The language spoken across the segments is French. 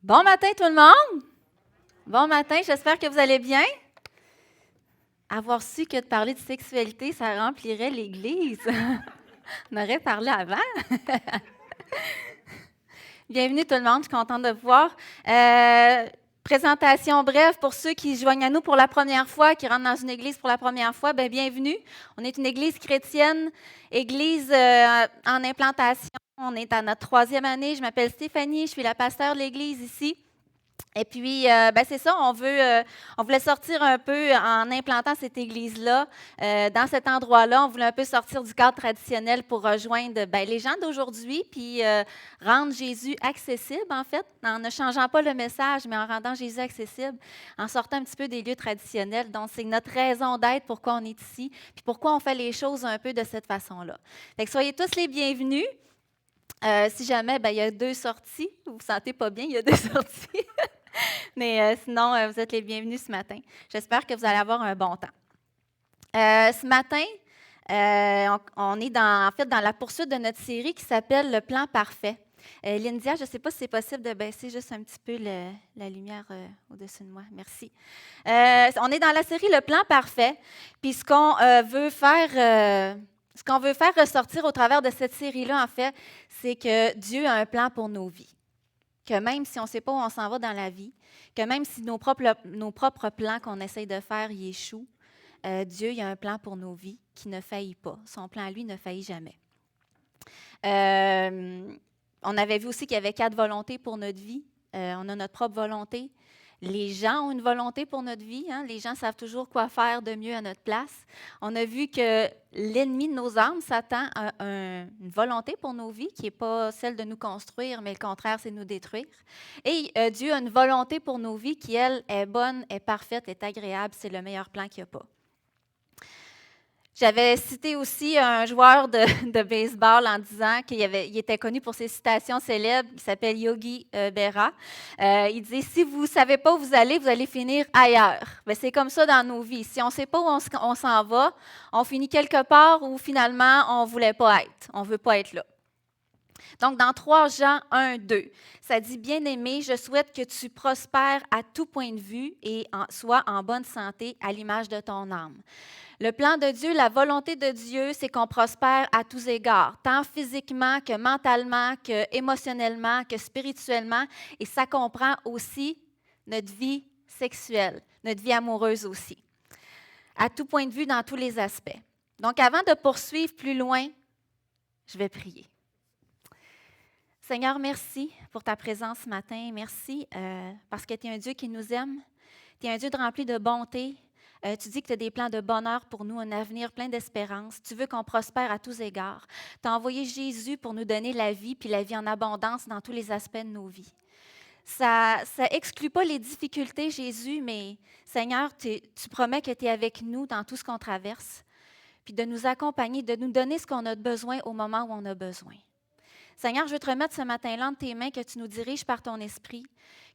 Bon matin tout le monde! Bon matin, j'espère que vous allez bien. Avoir su que de parler de sexualité, ça remplirait l'Église. On aurait parlé avant. Bienvenue tout le monde, je suis contente de vous voir. Présentation brève pour ceux qui se joignent à nous pour la première fois, qui rentrent dans une église pour la première fois, bien, bienvenue. On est une église chrétienne, église en implantation. On est à notre 3e année. Je m'appelle Stéphanie, je suis la pasteure de l'église ici. Et puis, c'est ça, on voulait sortir un peu en implantant cette église-là, dans cet endroit-là, on voulait un peu sortir du cadre traditionnel pour rejoindre les gens d'aujourd'hui, puis rendre Jésus accessible, en fait, en ne changeant pas le message, mais en rendant Jésus accessible, en sortant un petit peu des lieux traditionnels. Donc, c'est notre raison d'être, pourquoi on est ici, puis pourquoi on fait les choses un peu de cette façon-là. Fait que soyez tous les bienvenus. Si jamais, il y a 2 sorties, vous ne vous sentez pas bien, il y a 2 sorties. Mais sinon, vous êtes les bienvenus ce matin. J'espère que vous allez avoir un bon temps. Ce matin, on est en fait dans la poursuite de notre série qui s'appelle Le plan parfait. Lyndia, je ne sais pas si c'est possible de baisser juste un petit peu la lumière au-dessus de moi. Merci. On est dans la série Le plan parfait. Puis ce qu'on veut faire ressortir au travers de cette série-là, en fait, c'est que Dieu a un plan pour nos vies. Que même si on ne sait pas où on s'en va dans la vie, que même si nos propres plans qu'on essaye de faire y échouent, Dieu, il a un plan pour nos vies qui ne faillit pas. Son plan, lui, ne faillit jamais. On avait vu aussi qu'il y avait 4 volontés pour notre vie. On a notre propre volonté. Les gens ont une volonté pour notre vie. Hein? Les gens savent toujours quoi faire de mieux à notre place. On a vu que l'ennemi de nos âmes, Satan, a une volonté pour nos vies qui n'est pas celle de nous construire, mais le contraire, c'est de nous détruire. Et Dieu a une volonté pour nos vies qui, elle, est bonne, est parfaite, est agréable. C'est le meilleur plan qu'il n'y a pas. J'avais cité aussi un joueur de baseball en disant qu'il était connu pour ses citations célèbres, qui s'appelle Yogi Berra. Il dit « Si vous ne savez pas où vous allez finir ailleurs. » C'est comme ça dans nos vies. Si on ne sait pas où on s'en va, on finit quelque part où finalement on ne voulait pas être. On ne veut pas être là. Donc, dans 3 Jean 1, 2, ça dit « Bien-aimé, je souhaite que tu prospères à tout point de vue et sois en bonne santé à l'image de ton âme. » Le plan de Dieu, la volonté de Dieu, c'est qu'on prospère à tous égards, tant physiquement que mentalement, que émotionnellement, que spirituellement. Et ça comprend aussi notre vie sexuelle, notre vie amoureuse aussi, à tout point de vue, dans tous les aspects. Donc, avant de poursuivre plus loin, je vais prier. Seigneur, merci pour ta présence ce matin. Merci parce que tu es un Dieu qui nous aime. Tu es un Dieu rempli de bonté. Tu dis que tu as des plans de bonheur pour nous, un avenir plein d'espérance. Tu veux qu'on prospère à tous égards. Tu as envoyé Jésus pour nous donner la vie, puis la vie en abondance dans tous les aspects de nos vies. Ça exclut pas les difficultés, Jésus, mais Seigneur, tu promets que tu es avec nous dans tout ce qu'on traverse, puis de nous accompagner, de nous donner ce qu'on a besoin au moment où on a besoin. Seigneur, je veux te remettre ce matin-là entre tes mains, que tu nous diriges par ton esprit,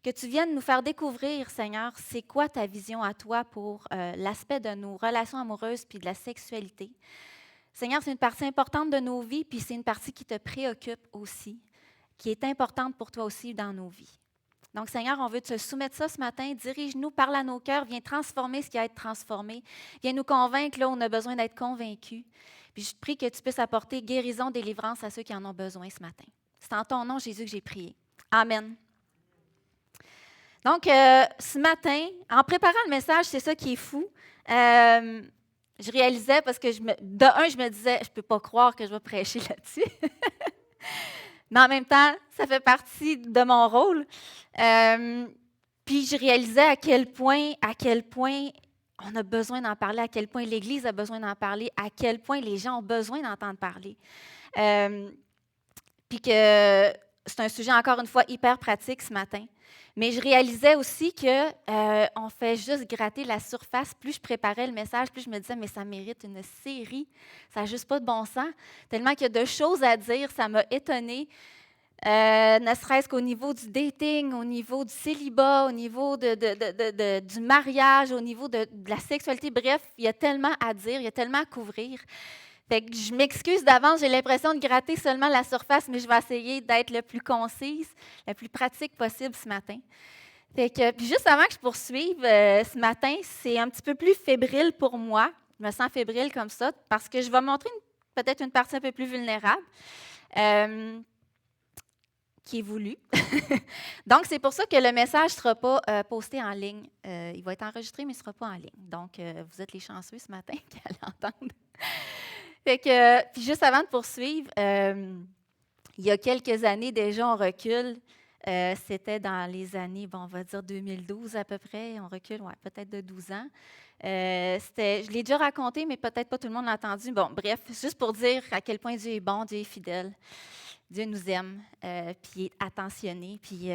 que tu viennes nous faire découvrir, Seigneur, c'est quoi ta vision à toi pour l'aspect de nos relations amoureuses puis de la sexualité. Seigneur, c'est une partie importante de nos vies, puis c'est une partie qui te préoccupe aussi, qui est importante pour toi aussi dans nos vies. Donc, Seigneur, on veut te soumettre ça ce matin. Dirige-nous, parle à nos cœurs, viens transformer ce qui a à être transformé. Viens nous convaincre là où on a besoin d'être convaincus. Puis je te prie que tu puisses apporter guérison, délivrance à ceux qui en ont besoin ce matin. C'est en ton nom, Jésus, que j'ai prié. Amen. Donc, ce matin, en préparant le message, c'est ça qui est fou. Je réalisais, parce que je me disais, je ne peux pas croire que je vais prêcher là-dessus. Mais en même temps, ça fait partie de mon rôle. Puis je réalisais à quel point on a besoin d'en parler, à quel point l'Église a besoin d'en parler, à quel point les gens ont besoin d'entendre parler. Puis que c'est un sujet, encore une fois, hyper pratique ce matin. Mais je réalisais aussi qu'on fait juste gratter la surface. Plus je préparais le message, plus je me disais, mais ça mérite une série. Ça n'a juste pas de bon sens. Tellement qu'il y a de choses à dire, ça m'a étonnée. Ne serait-ce qu'au niveau du dating, au niveau du célibat, au niveau du mariage, au niveau de la sexualité. Bref, il y a tellement à dire, il y a tellement à couvrir. Fait que je m'excuse d'avance, j'ai l'impression de gratter seulement la surface, mais je vais essayer d'être le plus concise, le plus pratique possible ce matin. Fait que, puis juste avant que je poursuive, ce matin, c'est un petit peu plus fébrile pour moi. Je me sens fébrile comme ça parce que je vais montrer peut-être une partie un peu plus vulnérable qui est voulue. Donc, c'est pour ça que le message ne sera pas posté en ligne. Il va être enregistré, mais il ne sera pas en ligne. Donc, vous êtes les chanceux ce matin qui allez l'entendre. Fait que, puis juste avant de poursuivre, il y a quelques années déjà, on recule. C'était dans les années, bon, on va dire 2012 à peu près. On recule, ouais, peut-être de 12 ans. Je l'ai déjà raconté, mais peut-être pas tout le monde l'a entendu. Bon, bref, juste pour dire à quel point Dieu est bon, Dieu est fidèle. Dieu nous aime, puis est attentionné. Puis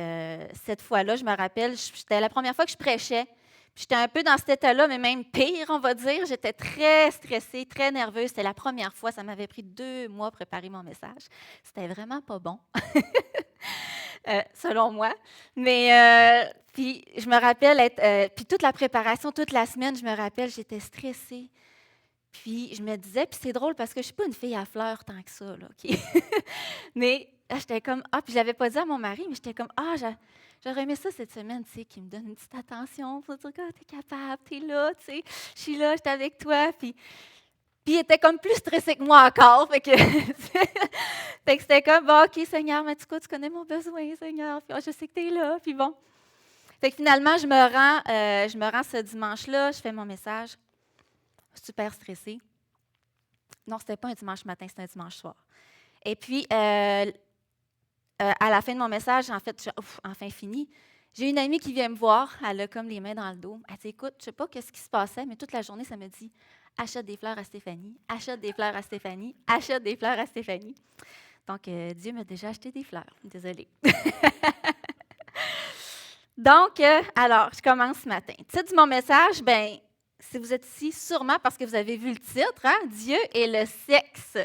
cette fois-là, je me rappelle, c'était la première fois que je prêchais. Puis j'étais un peu dans cet état-là, mais même pire, on va dire. J'étais très stressée, très nerveuse. C'était la première fois. Ça m'avait pris 2 mois à préparer mon message. C'était vraiment pas bon, selon moi. Mais puis je me rappelle puis toute la préparation, toute la semaine, je me rappelle, j'étais stressée. Puis je me disais, puis c'est drôle parce que je ne suis pas une fille à fleurs tant que ça, là, OK? Mais j'étais comme, puis je ne l'avais pas dit à mon mari, mais j'étais comme, j'aurais aimé ça cette semaine, tu sais, qu'il me donne une petite attention pour dire, t'es capable, t'es là, tu sais, je suis là, je suis avec toi. Puis il était comme plus stressé que moi encore. Fait que, fait que c'était comme, bon, OK, Seigneur, mais tu connais mon besoin, Seigneur, puis je sais que tu es là, puis bon. Fait que finalement, je me rends ce dimanche-là, je fais mon message. Super stressée. Non, ce n'était pas un dimanche matin, c'était un dimanche soir. Et puis, à la fin de mon message, en fait, enfin fini, j'ai une amie qui vient me voir, elle a comme les mains dans le dos. Elle dit, écoute, je ne sais pas ce qui se passait, mais toute la journée, ça me dit, achète des fleurs à Stéphanie, achète des fleurs à Stéphanie, achète des fleurs à Stéphanie. Donc, Dieu m'a déjà acheté des fleurs. Désolée. Donc, alors, je commence ce matin. Le titre de mon message, bien, si vous êtes ici, sûrement parce que vous avez vu le titre, hein? Dieu et le sexe.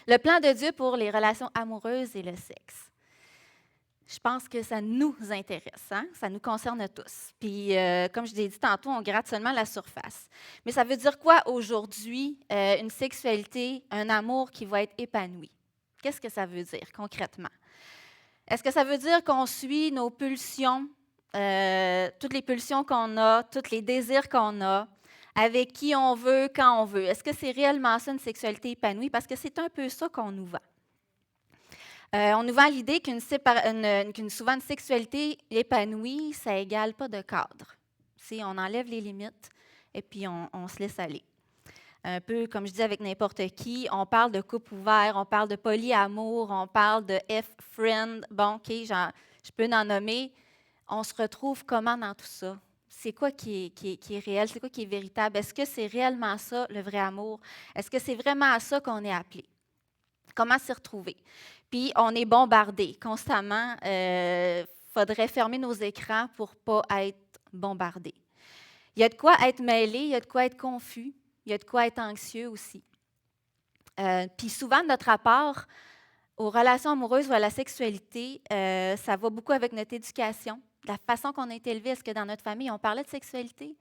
Le plan de Dieu pour les relations amoureuses et le sexe. Je pense que ça nous intéresse, hein? Ça nous concerne tous. Puis, comme je l'ai dit tantôt, on gratte seulement la surface. Mais ça veut dire quoi aujourd'hui, une sexualité, un amour qui va être épanoui? Qu'est-ce que ça veut dire concrètement? Est-ce que ça veut dire qu'on suit nos pulsions, toutes les pulsions qu'on a, tous les désirs qu'on a, avec qui on veut, quand on veut? Est-ce que c'est réellement ça, une sexualité épanouie? Parce que c'est un peu ça qu'on nous vend. On nous vend l'idée qu'une souvent une sexualité épanouie, ça égale pas de cadre. On enlève les limites et puis on se laisse aller. Un peu comme je dis avec n'importe qui, on parle de couple ouvert, on parle de polyamour, on parle de F-friend. Bon, OK, je peux en nommer. On se retrouve comment dans tout ça? C'est quoi qui est réel? C'est quoi qui est véritable? Est-ce que c'est réellement ça, le vrai amour? Est-ce que c'est vraiment à ça qu'on est appelé? Comment s'y retrouver? Puis, on est bombardé constamment. Il faudrait fermer nos écrans pour ne pas être bombardé. Il y a de quoi être mêlé, il y a de quoi être confus. Il y a de quoi être anxieux aussi. Puis souvent, notre rapport aux relations amoureuses ou à la sexualité, ça va beaucoup avec notre éducation, la façon qu'on a été élevé. Est-ce que dans notre famille, on parlait de sexualité?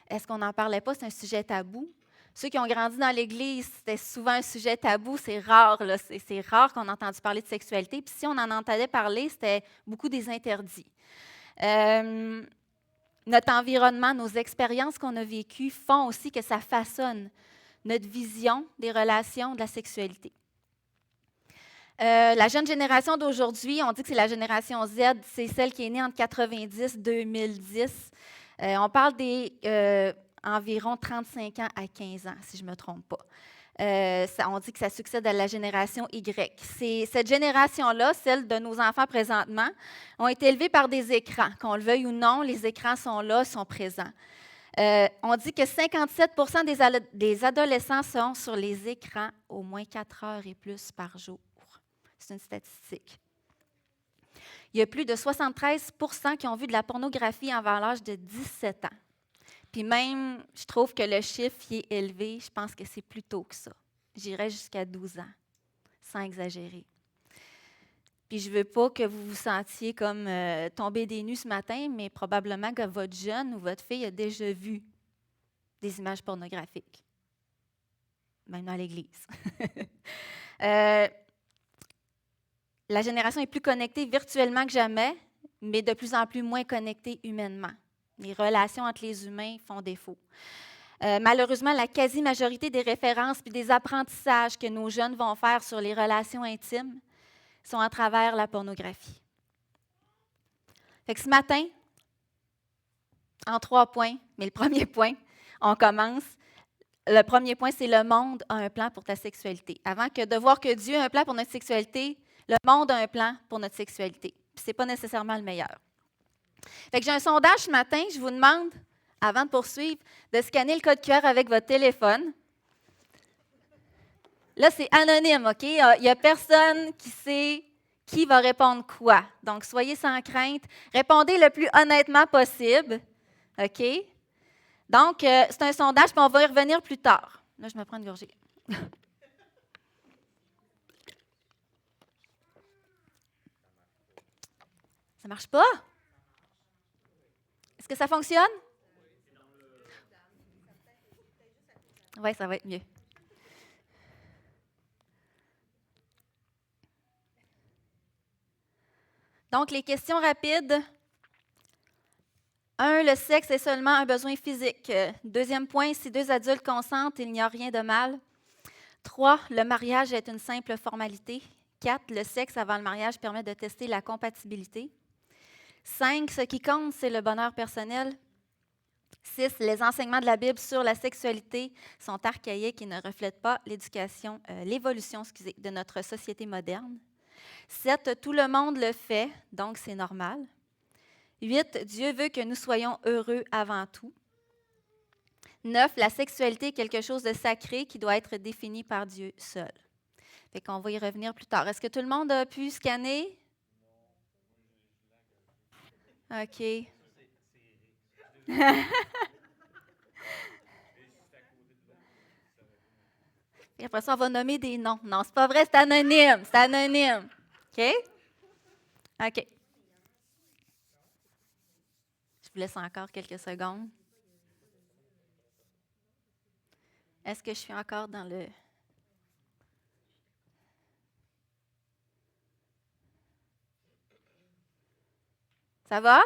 Est-ce qu'on n'en parlait pas? C'est un sujet tabou. Ceux qui ont grandi dans l'Église, c'était souvent un sujet tabou. C'est rare, là. C'est rare qu'on ait entendu parler de sexualité. Puis si on en entendait parler, c'était beaucoup des interdits. Notre environnement, nos expériences qu'on a vécues font aussi que ça façonne notre vision des relations, de la sexualité. La jeune génération d'aujourd'hui, on dit que c'est la génération Z, c'est celle qui est née entre 90 et 2010. On parle des environ 35 ans à 15 ans, si je ne me trompe pas. On dit que ça succède à la génération Y. Cette génération-là, celle de nos enfants présentement, ont été élevés par des écrans. Qu'on le veuille ou non, les écrans sont là, sont présents. On dit que 57 des adolescents sont sur les écrans au moins 4 heures et plus par jour. C'est une statistique. Il y a plus de 73 qui ont vu de la pornographie avant l'âge de 17 ans. Puis même, je trouve que le chiffre est élevé. Je pense que c'est plus tôt que ça. J'irais jusqu'à 12 ans, sans exagérer. Puis je ne veux pas que vous vous sentiez comme tombé des nues ce matin, mais probablement que votre jeune ou votre fille a déjà vu des images pornographiques. maintenant à l'Église. La génération est plus connectée virtuellement que jamais, mais de plus en plus moins connectée humainement. Les relations entre les humains font défaut. Malheureusement, la quasi-majorité des références et des apprentissages que nos jeunes vont faire sur les relations intimes sont à travers la pornographie. Fait que ce matin, en 3 points, mais le premier point, on commence. Le premier point, c'est le monde a un plan pour ta sexualité. Avant que de voir que Dieu a un plan pour notre sexualité, le monde a un plan pour notre sexualité. Puis ce n'est pas nécessairement le meilleur. Fait que j'ai un sondage ce matin. Je vous demande, avant de poursuivre, de scanner le code QR avec votre téléphone. Là, c'est anonyme, OK? Il n'y a personne qui sait qui va répondre quoi. Donc, soyez sans crainte. Répondez le plus honnêtement possible, OK? Donc, c'est un sondage, puis on va y revenir plus tard. Là, je me prends une gorgée. Ça marche pas? Est-ce que ça fonctionne? Oui, ça va être mieux. Donc, les questions rapides. 1, le sexe est seulement un besoin physique. Deuxième point, si 2 adultes consentent, il n'y a rien de mal. 3, le mariage est une simple formalité. 4, le sexe avant le mariage permet de tester la compatibilité. 5, ce qui compte, c'est le bonheur personnel. 6, les enseignements de la Bible sur la sexualité sont archaïques et ne reflètent pas l'évolution de notre société moderne. 7, tout le monde le fait, donc c'est normal. 8, Dieu veut que nous soyons heureux avant tout. 9, la sexualité est quelque chose de sacré qui doit être défini par Dieu seul. Fait qu'on va y revenir plus tard. Est-ce que tout le monde a pu scanner? OK. Et après ça, on va nommer des noms. Non, c'est pas vrai, c'est anonyme. C'est anonyme. OK? OK. Je vous laisse encore quelques secondes. Est-ce que je suis encore dans le... Ça va?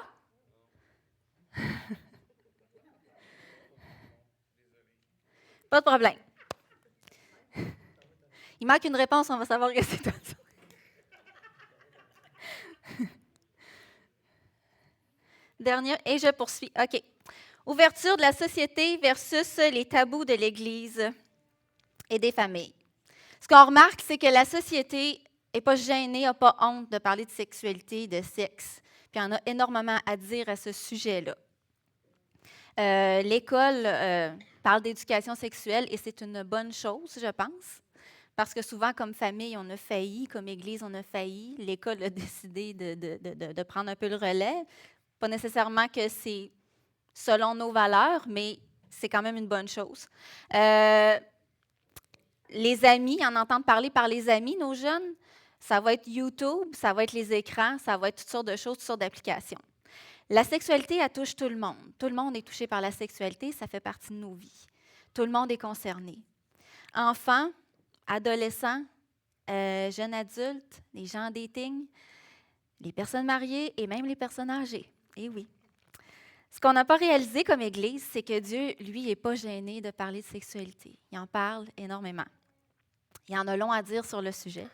Pas de problème. Il manque une réponse, on va savoir que c'est ça. Dernière, et je poursuis. OK. Ouverture de la société versus les tabous de l'Église et des familles. Ce qu'on remarque, c'est que la société n'est pas gênée, n'a pas honte de parler de sexualité, de sexe. Puis il y en a énormément à dire à ce sujet-là. L'école parle d'éducation sexuelle et c'est une bonne chose, je pense, parce que souvent, comme famille, on a failli, comme Église, on a failli. L'école a décidé de prendre un peu le relais. Pas nécessairement que c'est selon nos valeurs, mais c'est quand même une bonne chose. Les amis, en entendre parler par les amis, nos jeunes, ça va être YouTube, ça va être les écrans, ça va être toutes sortes de choses, toutes sortes d'applications. La sexualité, elle touche tout le monde. Tout le monde est touché par la sexualité, ça fait partie de nos vies. Tout le monde est concerné. Enfants, adolescents, jeunes adultes, les gens en dating, les personnes mariées et même les personnes âgées. Eh oui. Ce qu'on n'a pas réalisé comme Église, c'est que Dieu, lui, n'est pas gêné de parler de sexualité. Il en parle énormément. Il en a long à dire sur le sujet.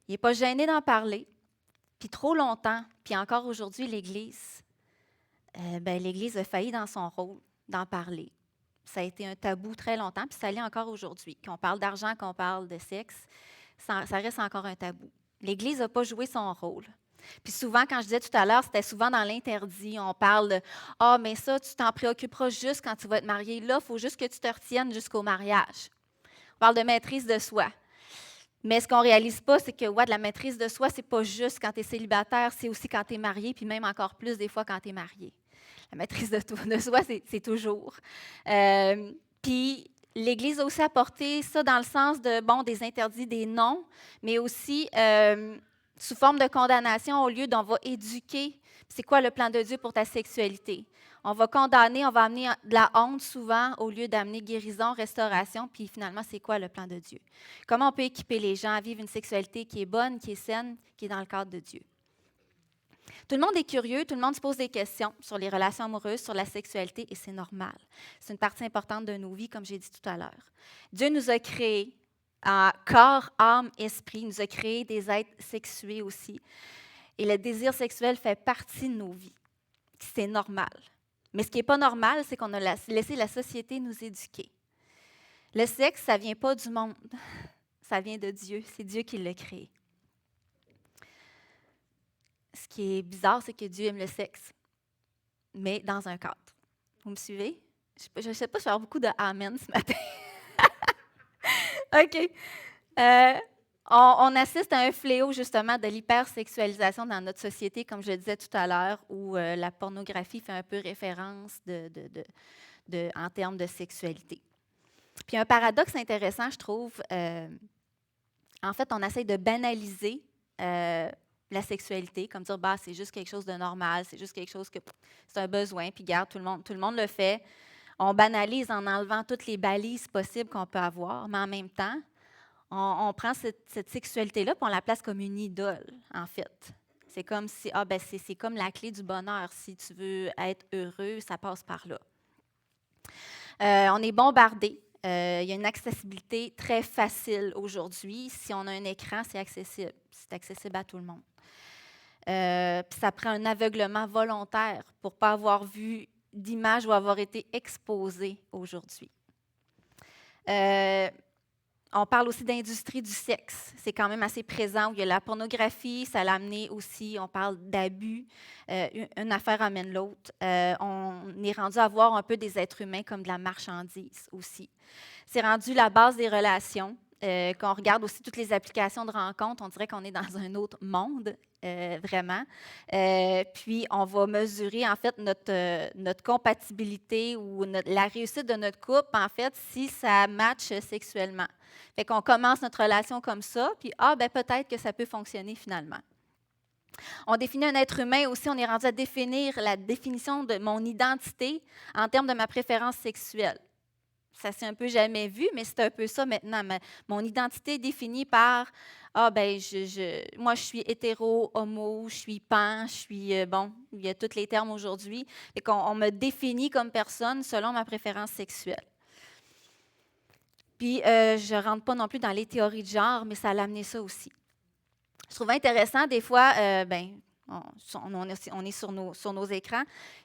Il n'est pas gêné d'en parler. Puis trop longtemps, puis encore aujourd'hui, l'Église a failli dans son rôle d'en parler. Ça a été un tabou très longtemps, puis ça l'est encore aujourd'hui. Qu'on parle d'argent, qu'on parle de sexe, ça reste encore un tabou. L'Église n'a pas joué son rôle. Puis souvent, quand je disais tout à l'heure, c'était souvent dans l'interdit. On parle de « Ah, mais ça, tu t'en préoccuperas juste quand tu vas être marié. Là, il faut juste que tu te retiennes jusqu'au mariage. » On parle de maîtrise de soi. Mais ce qu'on ne réalise pas, c'est que de la maîtrise de soi, c'est pas juste quand tu es célibataire, c'est aussi quand tu es marié, puis même encore plus des fois quand tu es marié. La maîtrise de soi, c'est toujours. Puis l'Église a aussi apporté ça dans le sens de, des interdits, des non, mais aussi sous forme de condamnation, au lieu d'on va éduquer, c'est quoi le plan de Dieu pour ta sexualité? On va condamner, on va amener de la honte souvent au lieu d'amener guérison, restauration, puis finalement, c'est quoi le plan de Dieu? Comment on peut équiper les gens à vivre une sexualité qui est bonne, qui est saine, qui est dans le cadre de Dieu? Tout le monde est curieux, tout le monde se pose des questions sur les relations amoureuses, sur la sexualité, et c'est normal. C'est une partie importante de nos vies, comme j'ai dit tout à l'heure. Dieu nous a créés en corps, âme, esprit. Il nous a créés des êtres sexués aussi. Et le désir sexuel fait partie de nos vies. C'est normal. Mais ce qui n'est pas normal, c'est qu'on a laissé la société nous éduquer. Le sexe, ça ne vient pas du monde. Ça vient de Dieu. C'est Dieu qui l'a créé. Ce qui est bizarre, c'est que Dieu aime le sexe, mais dans un cadre. Vous me suivez? Je ne sais pas si je vais avoir beaucoup de « amen » ce matin. OK. On assiste à un fléau, justement, de l'hypersexualisation dans notre société, comme je le disais tout à l'heure, où la pornographie fait un peu référence en termes de sexualité. Puis un paradoxe intéressant, je trouve, en fait, on essaie de banaliser la sexualité, comme dire, bah, c'est juste quelque chose de normal, c'est juste quelque chose que c'est un besoin, puis regarde, tout le monde le fait. On banalise en enlevant toutes les balises possibles qu'on peut avoir, mais en même temps, on prend cette sexualité-là puis on la place comme une idole, en fait. C'est comme si, c'est comme la clé du bonheur. Si tu veux être heureux, ça passe par là. On est bombardé. Il y a une accessibilité très facile aujourd'hui. Si on a un écran, c'est accessible. C'est accessible à tout le monde. Puis ça prend un aveuglement volontaire pour ne pas avoir vu d'image ou avoir été exposé aujourd'hui. On parle aussi d'industrie du sexe. C'est quand même assez présent où il y a la pornographie, ça l'a amené aussi, on parle d'abus. Une affaire amène l'autre. On est rendu à voir un peu des êtres humains comme de la marchandise aussi. C'est rendu la base des relations. Quand on regarde aussi toutes les applications de rencontres, on dirait qu'on est dans un autre monde, vraiment. Puis, on va mesurer, en fait, notre compatibilité ou la réussite de notre couple, en fait, si ça matche sexuellement. Fait qu'on commence notre relation comme ça, puis, peut-être que ça peut fonctionner finalement. On définit un être humain aussi, on est rendu à définir la définition de mon identité en termes de ma préférence sexuelle. Ça s'est un peu jamais vu, mais c'est un peu ça maintenant. Mon identité est définie par moi je suis hétéro, homo, je suis pan, je suis bon, il y a tous les termes aujourd'hui. Et qu'on me définit comme personne selon ma préférence sexuelle. Puis je ne rentre pas non plus dans les théories de genre, mais ça a amené ça aussi. Je trouve intéressant, des fois, on est sur nos écrans,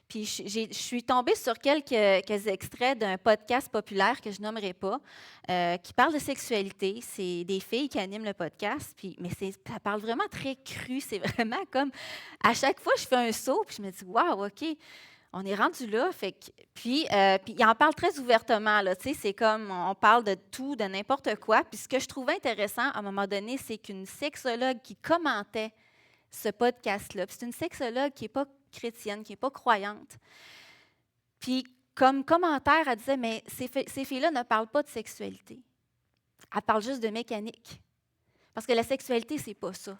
puis je suis tombée sur quelques extraits d'un podcast populaire que je nommerai pas, qui parle de sexualité. C'est des filles qui animent le podcast, mais ça parle vraiment très cru. C'est vraiment comme, à chaque fois, je fais un saut, puis je me dis, waouh, OK, on est rendu là. Puis ils en parlent très ouvertement. Là, c'est comme, on parle de tout, de n'importe quoi. Puis ce que je trouvais intéressant, à un moment donné, c'est qu'une sexologue qui commentait ce podcast-là, puis c'est une sexologue qui n'est pas chrétienne, qui n'est pas croyante. Puis comme commentaire, elle disait, mais ces filles-là ne parlent pas de sexualité. Elles parlent juste de mécanique. Parce que la sexualité, c'est pas ça.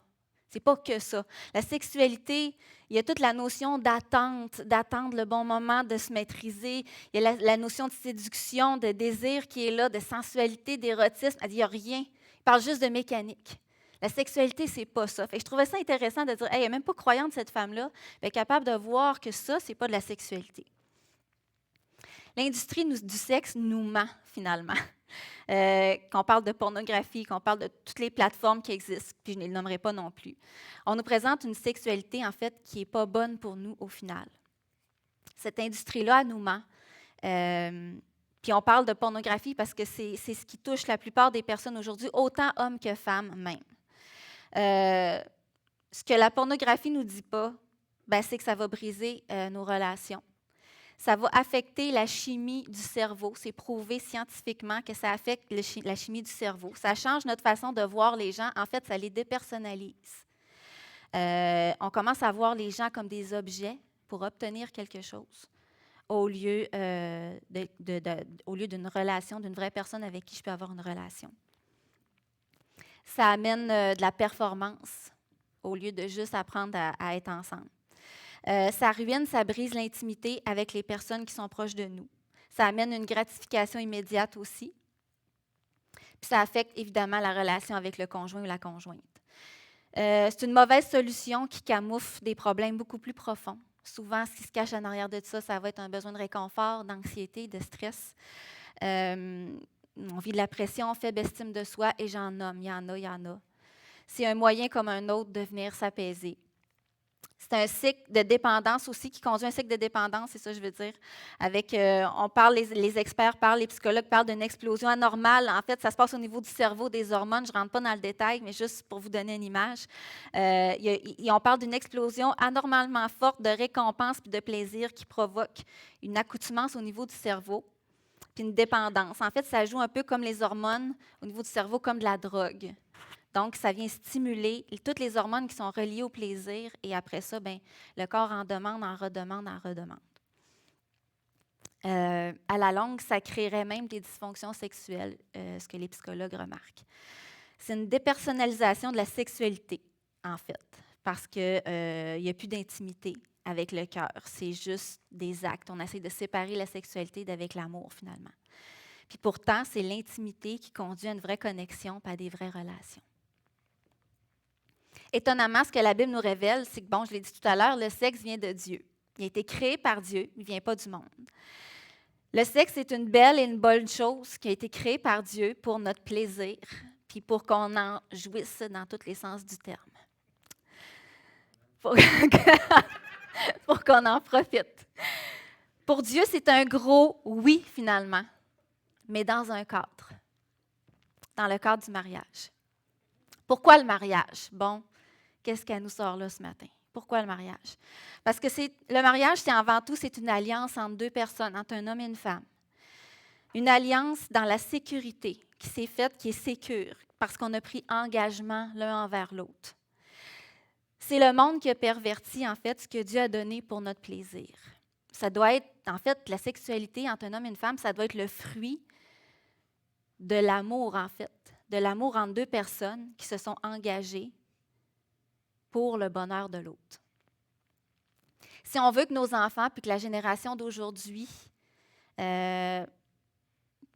C'est pas que ça. La sexualité, il y a toute la notion d'attendre le bon moment, de se maîtriser. Il y a la notion de séduction, de désir qui est là, de sensualité, d'érotisme. Elle dit, il n'y a rien. Il parle juste de mécanique. La sexualité, c'est pas ça. Fait que je trouvais ça intéressant de dire, hey, elle n'est même pas croyante, cette femme-là, mais capable de voir que ça, c'est pas de la sexualité. L'industrie du sexe nous ment, finalement. Qu'on parle de pornographie, qu'on parle de toutes les plateformes qui existent, puis je ne les nommerai pas non plus. On nous présente une sexualité, en fait, qui n'est pas bonne pour nous au final. Cette industrie-là, elle nous ment. Puis on parle de pornographie parce que c'est ce qui touche la plupart des personnes aujourd'hui, autant hommes que femmes même. Ce que la pornographie ne nous dit pas, c'est que ça va briser nos relations. Ça va affecter la chimie du cerveau. C'est prouvé scientifiquement que ça affecte la chimie du cerveau. Ça change notre façon de voir les gens. En fait, ça les dépersonnalise. On commence à voir les gens comme des objets pour obtenir quelque chose, au lieu d'une relation, d'une vraie personne avec qui je peux avoir une relation. Ça amène de la performance au lieu de juste apprendre à être ensemble. Ça ruine, ça brise l'intimité avec les personnes qui sont proches de nous. Ça amène une gratification immédiate aussi. Puis ça affecte évidemment la relation avec le conjoint ou la conjointe. C'est une mauvaise solution qui camoufle des problèmes beaucoup plus profonds. Souvent, ce qui se cache en arrière de ça, ça va être un besoin de réconfort, d'anxiété, de stress. On vit de la pression, faible estime de soi, et j'en nomme, il y en a. C'est un moyen comme un autre de venir s'apaiser. C'est un cycle de dépendance aussi qui conduit à un cycle de dépendance, c'est ça que je veux dire. On parle, les experts parlent, les psychologues parlent d'une explosion anormale. En fait, ça se passe au niveau du cerveau, des hormones. Je ne rentre pas dans le détail, mais juste pour vous donner une image. On parle d'une explosion anormalement forte de récompense et de plaisir qui provoque une accoutumance au niveau du cerveau, puis une dépendance. En fait, ça joue un peu comme les hormones au niveau du cerveau, comme de la drogue. Donc, ça vient stimuler toutes les hormones qui sont reliées au plaisir et après ça, bien, le corps en demande, en redemande, en redemande. À la longue, ça créerait même des dysfonctions sexuelles, ce que les psychologues remarquent. C'est une dépersonnalisation de la sexualité, en fait, parce qu'il n'y a plus d'intimité avec le cœur. C'est juste des actes. On essaie de séparer la sexualité d'avec l'amour, finalement. Puis pourtant, c'est l'intimité qui conduit à une vraie connexion et à des vraies relations. Étonnamment, ce que la Bible nous révèle, c'est que, bon, je l'ai dit tout à l'heure, le sexe vient de Dieu. Il a été créé par Dieu, il ne vient pas du monde. Le sexe est une belle et une bonne chose qui a été créée par Dieu pour notre plaisir, puis pour qu'on en jouisse dans tous les sens du terme. Pour qu'on en profite. Pour Dieu, c'est un gros oui, finalement, mais dans un cadre, dans le cadre du mariage. Pourquoi le mariage? Bon, qu'est-ce qu'elle nous sort là ce matin? Pourquoi le mariage? Parce que le mariage, c'est avant tout, c'est une alliance entre deux personnes, entre un homme et une femme. Une alliance dans la sécurité qui s'est faite, qui est sécure, parce qu'on a pris engagement l'un envers l'autre. C'est le monde qui a perverti, en fait, ce que Dieu a donné pour notre plaisir. Ça doit être, en fait, la sexualité entre un homme et une femme, ça doit être le fruit de l'amour, en fait, de l'amour entre deux personnes qui se sont engagées pour le bonheur de l'autre. Si on veut que nos enfants, puis que la génération d'aujourd'hui, la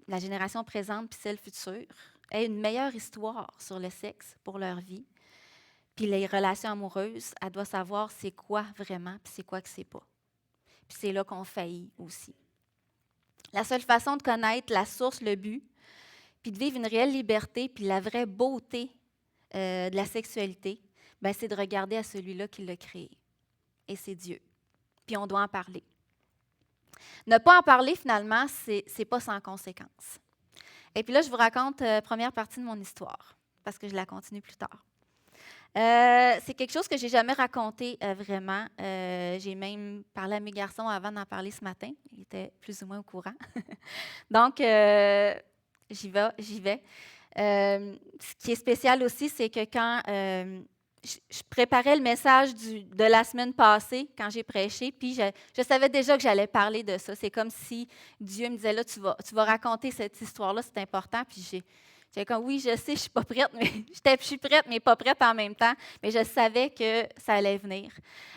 génération présente puis celle future, aient une meilleure histoire sur le sexe pour leur vie, puis les relations amoureuses, elle doit savoir c'est quoi vraiment, puis c'est quoi que c'est pas. Puis c'est là qu'on faillit aussi. La seule façon de connaître la source, le but, puis de vivre une réelle liberté, puis la vraie beauté de la sexualité, bien, c'est de regarder à celui-là qui l'a créé. Et c'est Dieu. Puis on doit en parler. Ne pas en parler, finalement, c'est pas sans conséquence. Et puis là, je vous raconte la première partie de mon histoire, parce que je la continue plus tard. C'est quelque chose que je n'ai jamais raconté vraiment. J'ai même parlé à mes garçons avant d'en parler ce matin. Ils étaient plus ou moins au courant. Donc, j'y vais. Ce qui est spécial aussi, c'est que quand je préparais le message de la semaine passée, quand j'ai prêché, puis je savais déjà que j'allais parler de ça. C'est comme si Dieu me disait, là, tu vas raconter cette histoire-là, c'est important. Puis j'étais comme, oui, je sais, je suis pas prête, mais je suis prête, mais pas prête en même temps. Mais je savais que ça allait venir.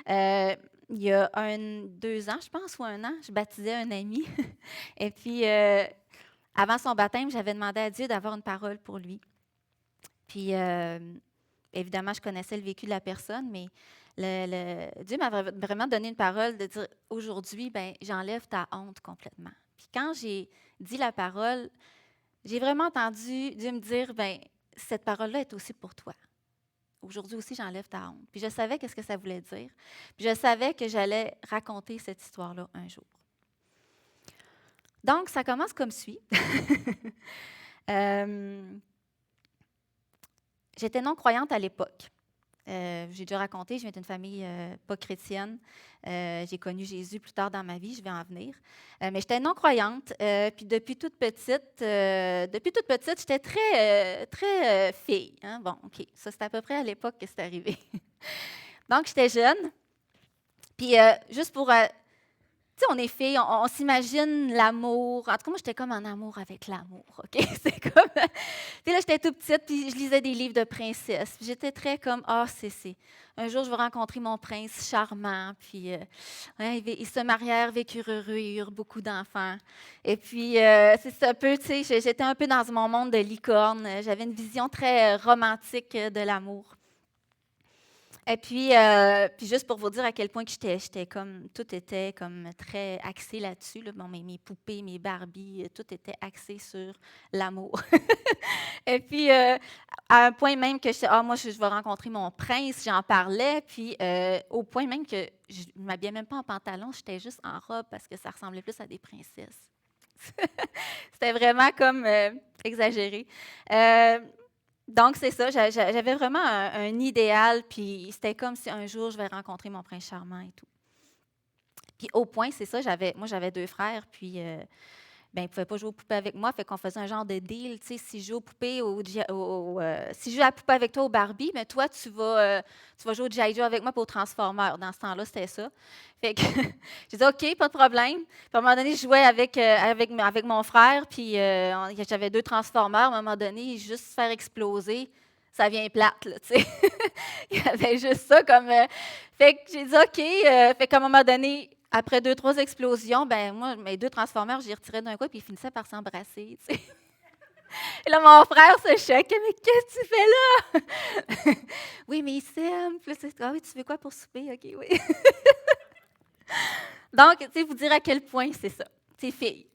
Il y a 2 ans, je pense, ou 1 an, je baptisais un ami. Et puis, avant son baptême, j'avais demandé à Dieu d'avoir une parole pour lui. Puis, évidemment, je connaissais le vécu de la personne, mais Dieu m'a vraiment donné une parole de dire, aujourd'hui, ben, j'enlève ta honte complètement. Puis quand j'ai dit la parole, j'ai vraiment entendu Dieu me dire, ben, cette parole-là est aussi pour toi. Aujourd'hui aussi, j'enlève ta honte. Puis je savais qu'est-ce que ça voulait dire. Puis je savais que j'allais raconter cette histoire-là un jour. Donc, ça commence comme suit. J'étais non-croyante à l'époque. J'ai déjà raconté, je viens d'une famille pas chrétienne. J'ai connu Jésus plus tard dans ma vie, je vais en venir. Mais j'étais non-croyante. Puis depuis toute petite, j'étais très fille. Hein? Bon, OK, ça c'est à peu près à l'époque que c'est arrivé. Donc, j'étais jeune. Puis juste pour... tu sais, on est filles, on s'imagine l'amour. En tout cas, moi, j'étais comme en amour avec l'amour, OK? C'est comme... Tu sais, là, j'étais toute petite, puis je lisais des livres de princesses. Puis j'étais très comme, c'est. Un jour, je vais rencontrer mon prince charmant. Puis, ouais, ils se marièrent, vécurent heureux et eurent beaucoup d'enfants. Et puis, c'est ça un peu, tu sais, j'étais un peu dans mon monde de licorne. J'avais une vision très romantique de l'amour. Et puis juste pour vous dire à quel point que j'étais comme, tout était comme très axé là-dessus. Là. Bon, mes poupées, mes Barbies, tout était axé sur l'amour. Et puis, à un point même que moi, je vais rencontrer mon prince, j'en parlais, puis au point même que je ne m'habillais même pas en pantalon, j'étais juste en robe parce que ça ressemblait plus à des princesses. C'était vraiment comme exagéré. Donc, c'est ça, j'avais vraiment un idéal, puis c'était comme si un jour, je vais rencontrer mon prince charmant et tout. Puis au point, c'est ça, moi, j'avais 2 frères, puis ben, ils ne pouvaient pas jouer aux poupées avec moi, fait qu'on faisait un genre de deal, tu sais, si je joue aux poupées, si je joue à la poupée avec toi au Barbie, mais toi, tu vas jouer au G.I. Joe avec moi pour au Transformer. Dans ce temps-là, c'était ça. Fait que j'ai dit, OK, pas de problème. Puis à un moment donné, je jouais avec mon frère, puis j'avais 2 Transformers. À un moment donné, juste se faire exploser, ça vient plate, là, tu sais. Il y avait juste ça comme... fait que j'ai dit, OK. Fait qu'à un moment donné, après 2, 3 explosions, ben moi, mes 2 transformeurs, j'y retirais d'un coup, puis ils finissaient par s'embrasser, tu sais. Et là, mon frère se choquait. Mais qu'est-ce que tu fais là? Oui, mais ils s'aiment. Puis là, ah oui, tu veux quoi pour souper? OK, oui. Donc, tu sais, vous dire à quel point c'est ça, ces filles.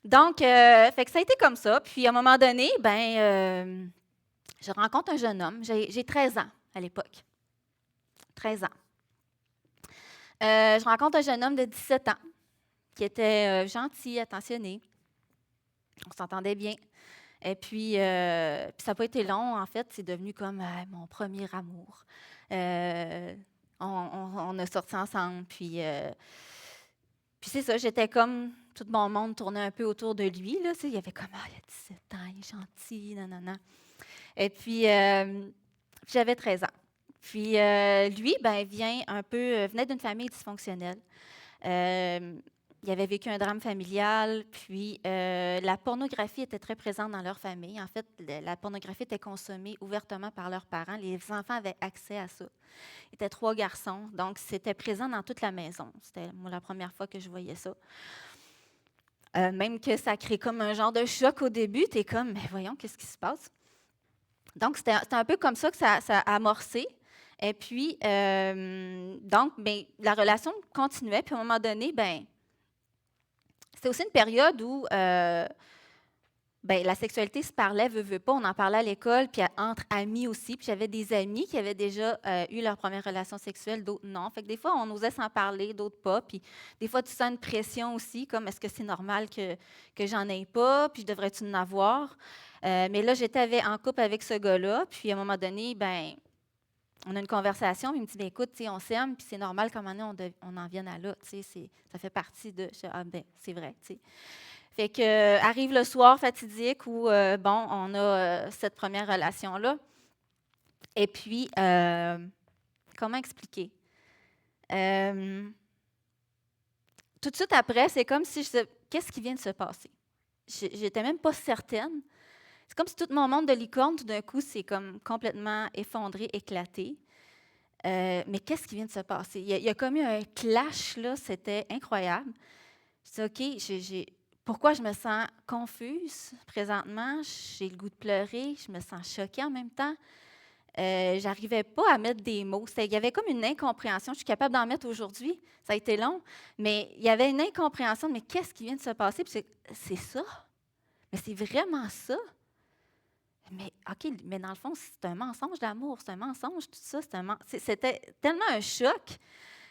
Donc, fait que ça a été comme ça. Puis, à un moment donné, je rencontre un jeune homme. J'ai 13 ans à l'époque. 13 ans. Je rencontre un jeune homme de 17 ans qui était gentil, attentionné. On s'entendait bien. Et puis ça n'a pas été long, en fait. C'est devenu comme mon premier amour. On a sorti ensemble. Puis c'est ça, j'étais comme... Tout mon monde tournait un peu autour de lui. Là, il y avait comme, il a 17 ans, il est gentil, nanana. Et puis, j'avais 13 ans. Puis lui, venait d'une famille dysfonctionnelle. Il avait vécu un drame familial, puis la pornographie était très présente dans leur famille. En fait, la pornographie était consommée ouvertement par leurs parents. Les enfants avaient accès à ça. Ils étaient 3 garçons, donc c'était présent dans toute la maison. C'était moi, la première fois que je voyais ça. Même que ça crée comme un genre de choc au début. Tu es comme, mais voyons, qu'est-ce qui se passe? Donc, c'était un peu comme ça que ça a amorcé. Et puis, donc, la relation continuait. Puis, à un moment donné, c'était aussi une période où la sexualité se parlait, veut pas. On en parlait à l'école, puis entre amis aussi. Puis, j'avais des amis qui avaient déjà eu leur première relation sexuelle, d'autres non. Fait que des fois, on osait s'en parler, d'autres pas. Puis, des fois, tu sens une pression aussi, comme est-ce que c'est normal que j'en ai pas, puis je devrais-tu en avoir? Mais là, j'étais en couple avec ce gars-là, puis à un moment donné, on a une conversation, puis il me dit, écoute, on s'aime, puis c'est normal qu'à un moment donné, on en vienne à là, ça fait partie de... c'est vrai, tu sais. Fait que arrive le soir fatidique où, on a cette première relation-là. Et puis, comment expliquer? Tout de suite après, c'est comme si qu'est-ce qui vient de se passer? J'étais même pas certaine. C'est comme si tout mon monde de licorne, tout d'un coup, c'est comme complètement effondré, éclaté. Mais qu'est-ce qui vient de se passer? Il y a comme eu un clash, là, c'était incroyable. Je dis, OK, pourquoi je me sens confuse présentement? J'ai le goût de pleurer, je me sens choquée en même temps. J'arrivais pas à mettre des mots. Il y avait comme une incompréhension. Je suis capable d'en mettre aujourd'hui. Ça a été long, mais il y avait une incompréhension. Mais qu'est-ce qui vient de se passer? Puis c'est ça. Mais c'est vraiment ça. Mais OK, mais dans le fond, c'est un mensonge d'amour, c'est un mensonge, tout ça. C'était tellement un choc.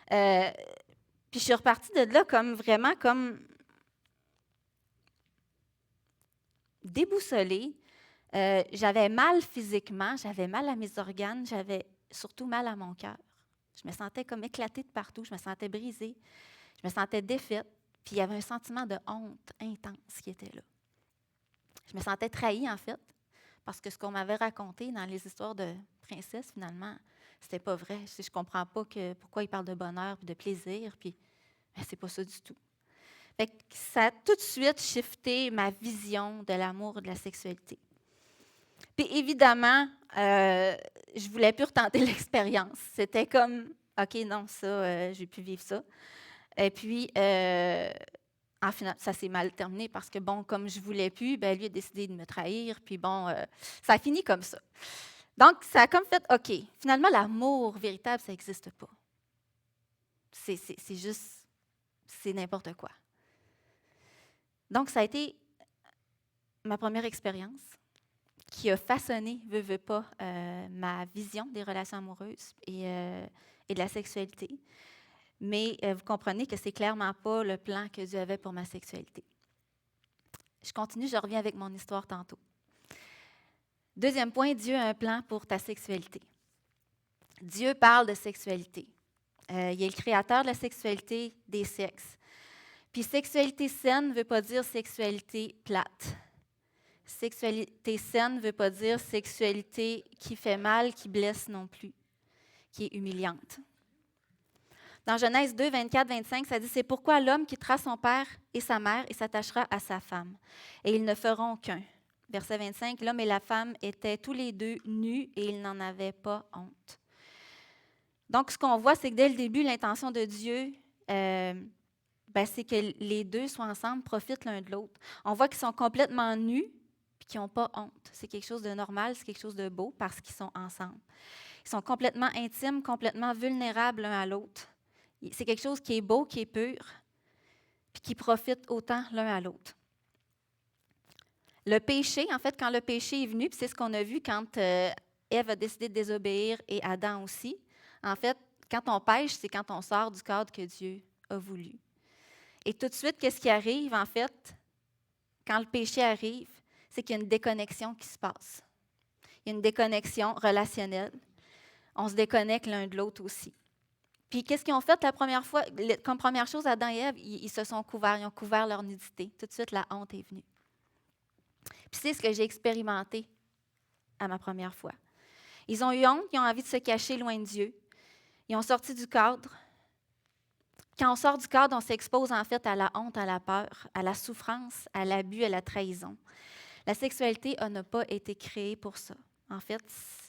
Puis je suis repartie de là comme vraiment comme déboussolée. J'avais mal physiquement, j'avais mal à mes organes, j'avais surtout mal à mon cœur. Je me sentais comme éclatée de partout, je me sentais brisée, je me sentais défaite. Puis il y avait un sentiment de honte intense qui était là. Je me sentais trahie, en fait, parce que ce qu'on m'avait raconté dans les histoires de princesses, finalement, c'était pas vrai. Je comprends pas pourquoi ils parlent de bonheur et de plaisir, puis c'est pas ça du tout. Fait que ça a tout de suite shifté ma vision de l'amour et de la sexualité. Puis évidemment, je ne voulais plus retenter l'expérience. C'était comme, OK, non, ça, je n'ai plus vivre ça. Et puis, en final, ça s'est mal terminé parce que, bon, comme je ne voulais plus, ben, lui a décidé de me trahir. Puis bon, ça a fini comme ça. Donc, ça a comme fait, OK, finalement, l'amour véritable, ça n'existe pas. C'est juste, c'est n'importe quoi. Donc, ça a été ma première expérience qui a façonné, veut pas, ma vision des relations amoureuses et de la sexualité. Mais vous comprenez que c'est clairement pas le plan que Dieu avait pour ma sexualité. Je continue, je reviens avec mon histoire tantôt. Deuxième point, Dieu a un plan pour ta sexualité. Dieu parle de sexualité. Il est le créateur de la sexualité, des sexes. Puis sexualité saine ne veut pas dire sexualité plate. Sexualité saine ne veut pas dire sexualité qui fait mal, qui blesse non plus, qui est humiliante. Dans Genèse 2, 24, 25, ça dit « C'est pourquoi l'homme quittera son père et sa mère et s'attachera à sa femme, et ils ne feront qu'un. » Verset 25, « L'homme et la femme étaient tous les deux nus et ils n'en avaient pas honte. » Donc, ce qu'on voit, c'est que dès le début, l'intention de Dieu, c'est que les deux soient ensemble, profitent l'un de l'autre. On voit qu'ils sont complètement nus et qu'ils n'ont pas honte. C'est quelque chose de normal, c'est quelque chose de beau parce qu'ils sont ensemble. Ils sont complètement intimes, complètement vulnérables l'un à l'autre. C'est quelque chose qui est beau, qui est pur, puis qui profite autant l'un à l'autre. Le péché, en fait, quand le péché est venu, puis c'est ce qu'on a vu quand Ève a décidé de désobéir et Adam aussi, en fait, quand on pêche, c'est quand on sort du cadre que Dieu a voulu. Et tout de suite, qu'est-ce qui arrive, en fait, quand le péché arrive, c'est qu'il y a une déconnexion qui se passe. Il y a une déconnexion relationnelle. On se déconnecte l'un de l'autre aussi. Puis, qu'est-ce qu'ils ont fait la première fois? Comme première chose, Adam et Ève, ils se sont couverts, ils ont couvert leur nudité. Tout de suite, la honte est venue. Puis, c'est ce que j'ai expérimenté à ma première fois. Ils ont eu honte, ils ont envie de se cacher loin de Dieu. Ils ont sorti du cadre. Quand on sort du cadre, on s'expose en fait à la honte, à la peur, à la souffrance, à l'abus, à la trahison. La sexualité n'a pas été créée pour ça. En fait,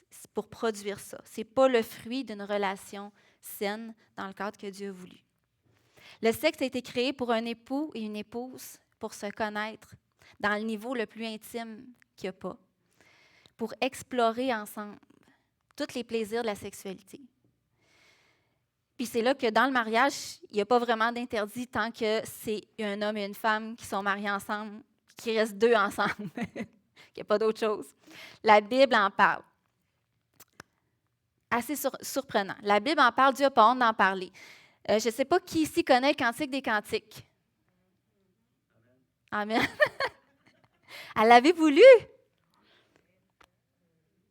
c'est pour produire ça. Ce n'est pas le fruit d'une relation saine dans le cadre que Dieu a voulu. Le sexe a été créé pour un époux et une épouse pour se connaître dans le niveau le plus intime qu'il n'y a pas, pour explorer ensemble tous les plaisirs de la sexualité. Puis c'est là que dans le mariage, il n'y a pas vraiment d'interdit tant que c'est un homme et une femme qui sont mariés ensemble, qui restent deux ensemble, qu'il n'y a pas d'autre chose. La Bible en parle. Assez surprenant. La Bible en parle, Dieu n'a pas honte d'en parler. Je ne sais pas qui ici connaît le Cantique des Cantiques. Amen. Elle l'avait voulu.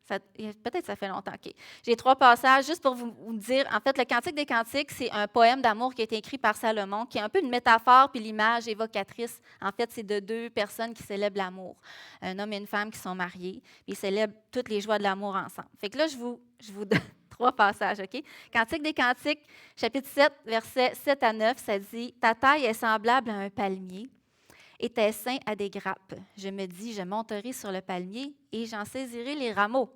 Peut-être que ça fait longtemps. Okay. J'ai 3 passages juste pour vous dire. En fait, le Cantique des Cantiques, c'est un poème d'amour qui a été écrit par Salomon, qui est un peu une métaphore, puis l'image évocatrice. En fait, c'est de 2 personnes qui célèbrent l'amour. Un homme et une femme qui sont mariés, puis ils célèbrent toutes les joies de l'amour ensemble. Fait que là, je vous donne 3 passages, OK? Cantique des Cantiques, chapitre 7, versets 7 à 9, ça dit « Ta taille est semblable à un palmier, et tes seins à des grappes. Je me dis, je monterai sur le palmier, et j'en saisirai les rameaux.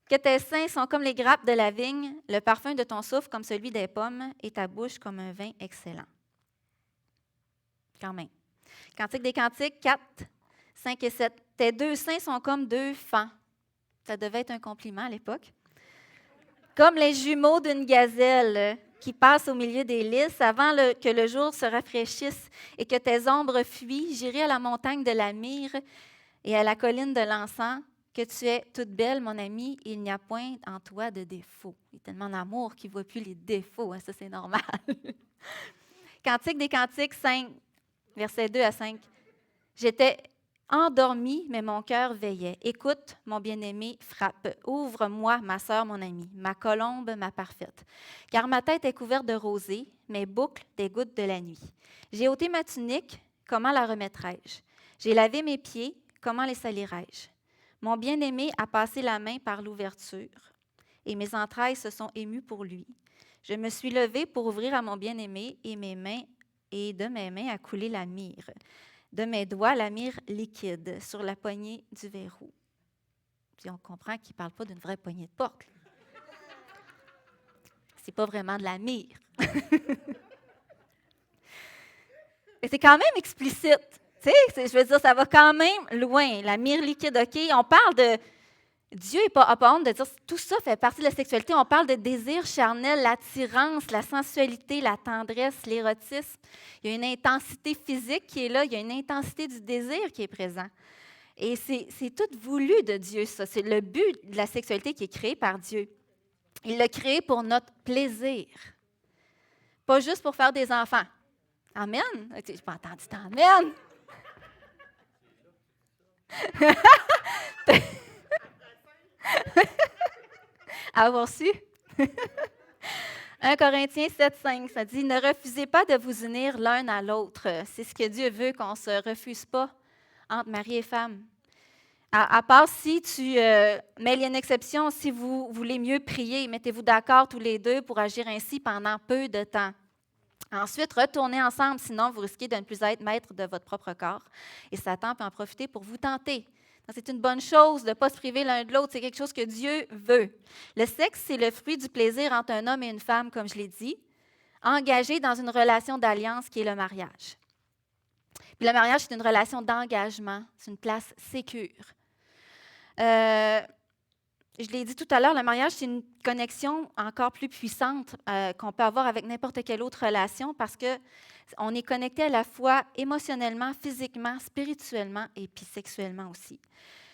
Que tes seins sont comme les grappes de la vigne, le parfum de ton souffle comme celui des pommes, et ta bouche comme un vin excellent. » Quand même. Cantique des Cantiques, 4, 5 et 7. « Tes 2 seins sont comme 2 fans. » Ça devait être un compliment à l'époque. « Comme les jumeaux d'une gazelle qui passent au milieu des lys avant que le jour se rafraîchisse et que tes ombres fuient. J'irai à la montagne de la myrrhe et à la colline de l'encens. Que tu es toute belle, mon amie, il n'y a point en toi de défaut. » Il est tellement d'amour qu'il ne voit plus les défauts. Hein, ça, c'est normal. Cantique des Cantiques 5, versets 2 à 5. « J'étais endormie, mais mon cœur veillait. Écoute, mon bien-aimé, frappe. Ouvre-moi, ma sœur, mon amie, ma colombe, ma parfaite. Car ma tête est couverte de rosée, mes boucles des gouttes de la nuit. J'ai ôté ma tunique, comment la remettrai-je? J'ai lavé mes pieds, comment les salirai-je? Mon bien-aimé a passé la main par l'ouverture, et mes entrailles se sont émues pour lui. Je me suis levée pour ouvrir à mon bien-aimé, et et de mes mains a coulé la myrrhe. De mes doigts, la myrrhe liquide sur la poignée du verrou. Puis on comprend qu'il ne parle pas d'une vraie poignée de porte. C'est pas vraiment de la myrrhe. Et c'est quand même explicite. Tu sais, je veux dire, ça va quand même loin. La myrrhe liquide, OK? On parle de... Dieu n'a pas honte de dire tout ça fait partie de la sexualité. On parle de désir charnel, l'attirance, la sensualité, la tendresse, l'érotisme. Il y a une intensité physique qui est là. Il y a une intensité du désir qui est présent. Et c'est tout voulu de Dieu, ça. C'est le but de la sexualité qui est créé par Dieu. Il l'a créé pour notre plaisir. Pas juste pour faire des enfants. Amen. Je n'ai pas entendu Amen. Avoir su. 1 Corinthiens 7,5, ça dit « Ne refusez pas de vous unir l'un à l'autre. » C'est ce que Dieu veut, qu'on ne se refuse pas entre mari et femme. À part si mais il y a une exception, si vous voulez mieux prier, mettez-vous d'accord tous les deux pour agir ainsi pendant peu de temps. Ensuite, retournez ensemble, sinon vous risquez de ne plus être maître de votre propre corps. Et Satan peut en profiter pour vous tenter. Donc, c'est une bonne chose de ne pas se priver l'un de l'autre. C'est quelque chose que Dieu veut. Le sexe, c'est le fruit du plaisir entre un homme et une femme, comme je l'ai dit, engagés dans une relation d'alliance qui est le mariage. Puis le mariage, c'est une relation d'engagement. C'est une place sécure. Je l'ai dit tout à l'heure, le mariage, c'est une connexion encore plus puissante qu'on peut avoir avec n'importe quelle autre relation parce qu'on est connecté à la fois émotionnellement, physiquement, spirituellement et puis sexuellement aussi.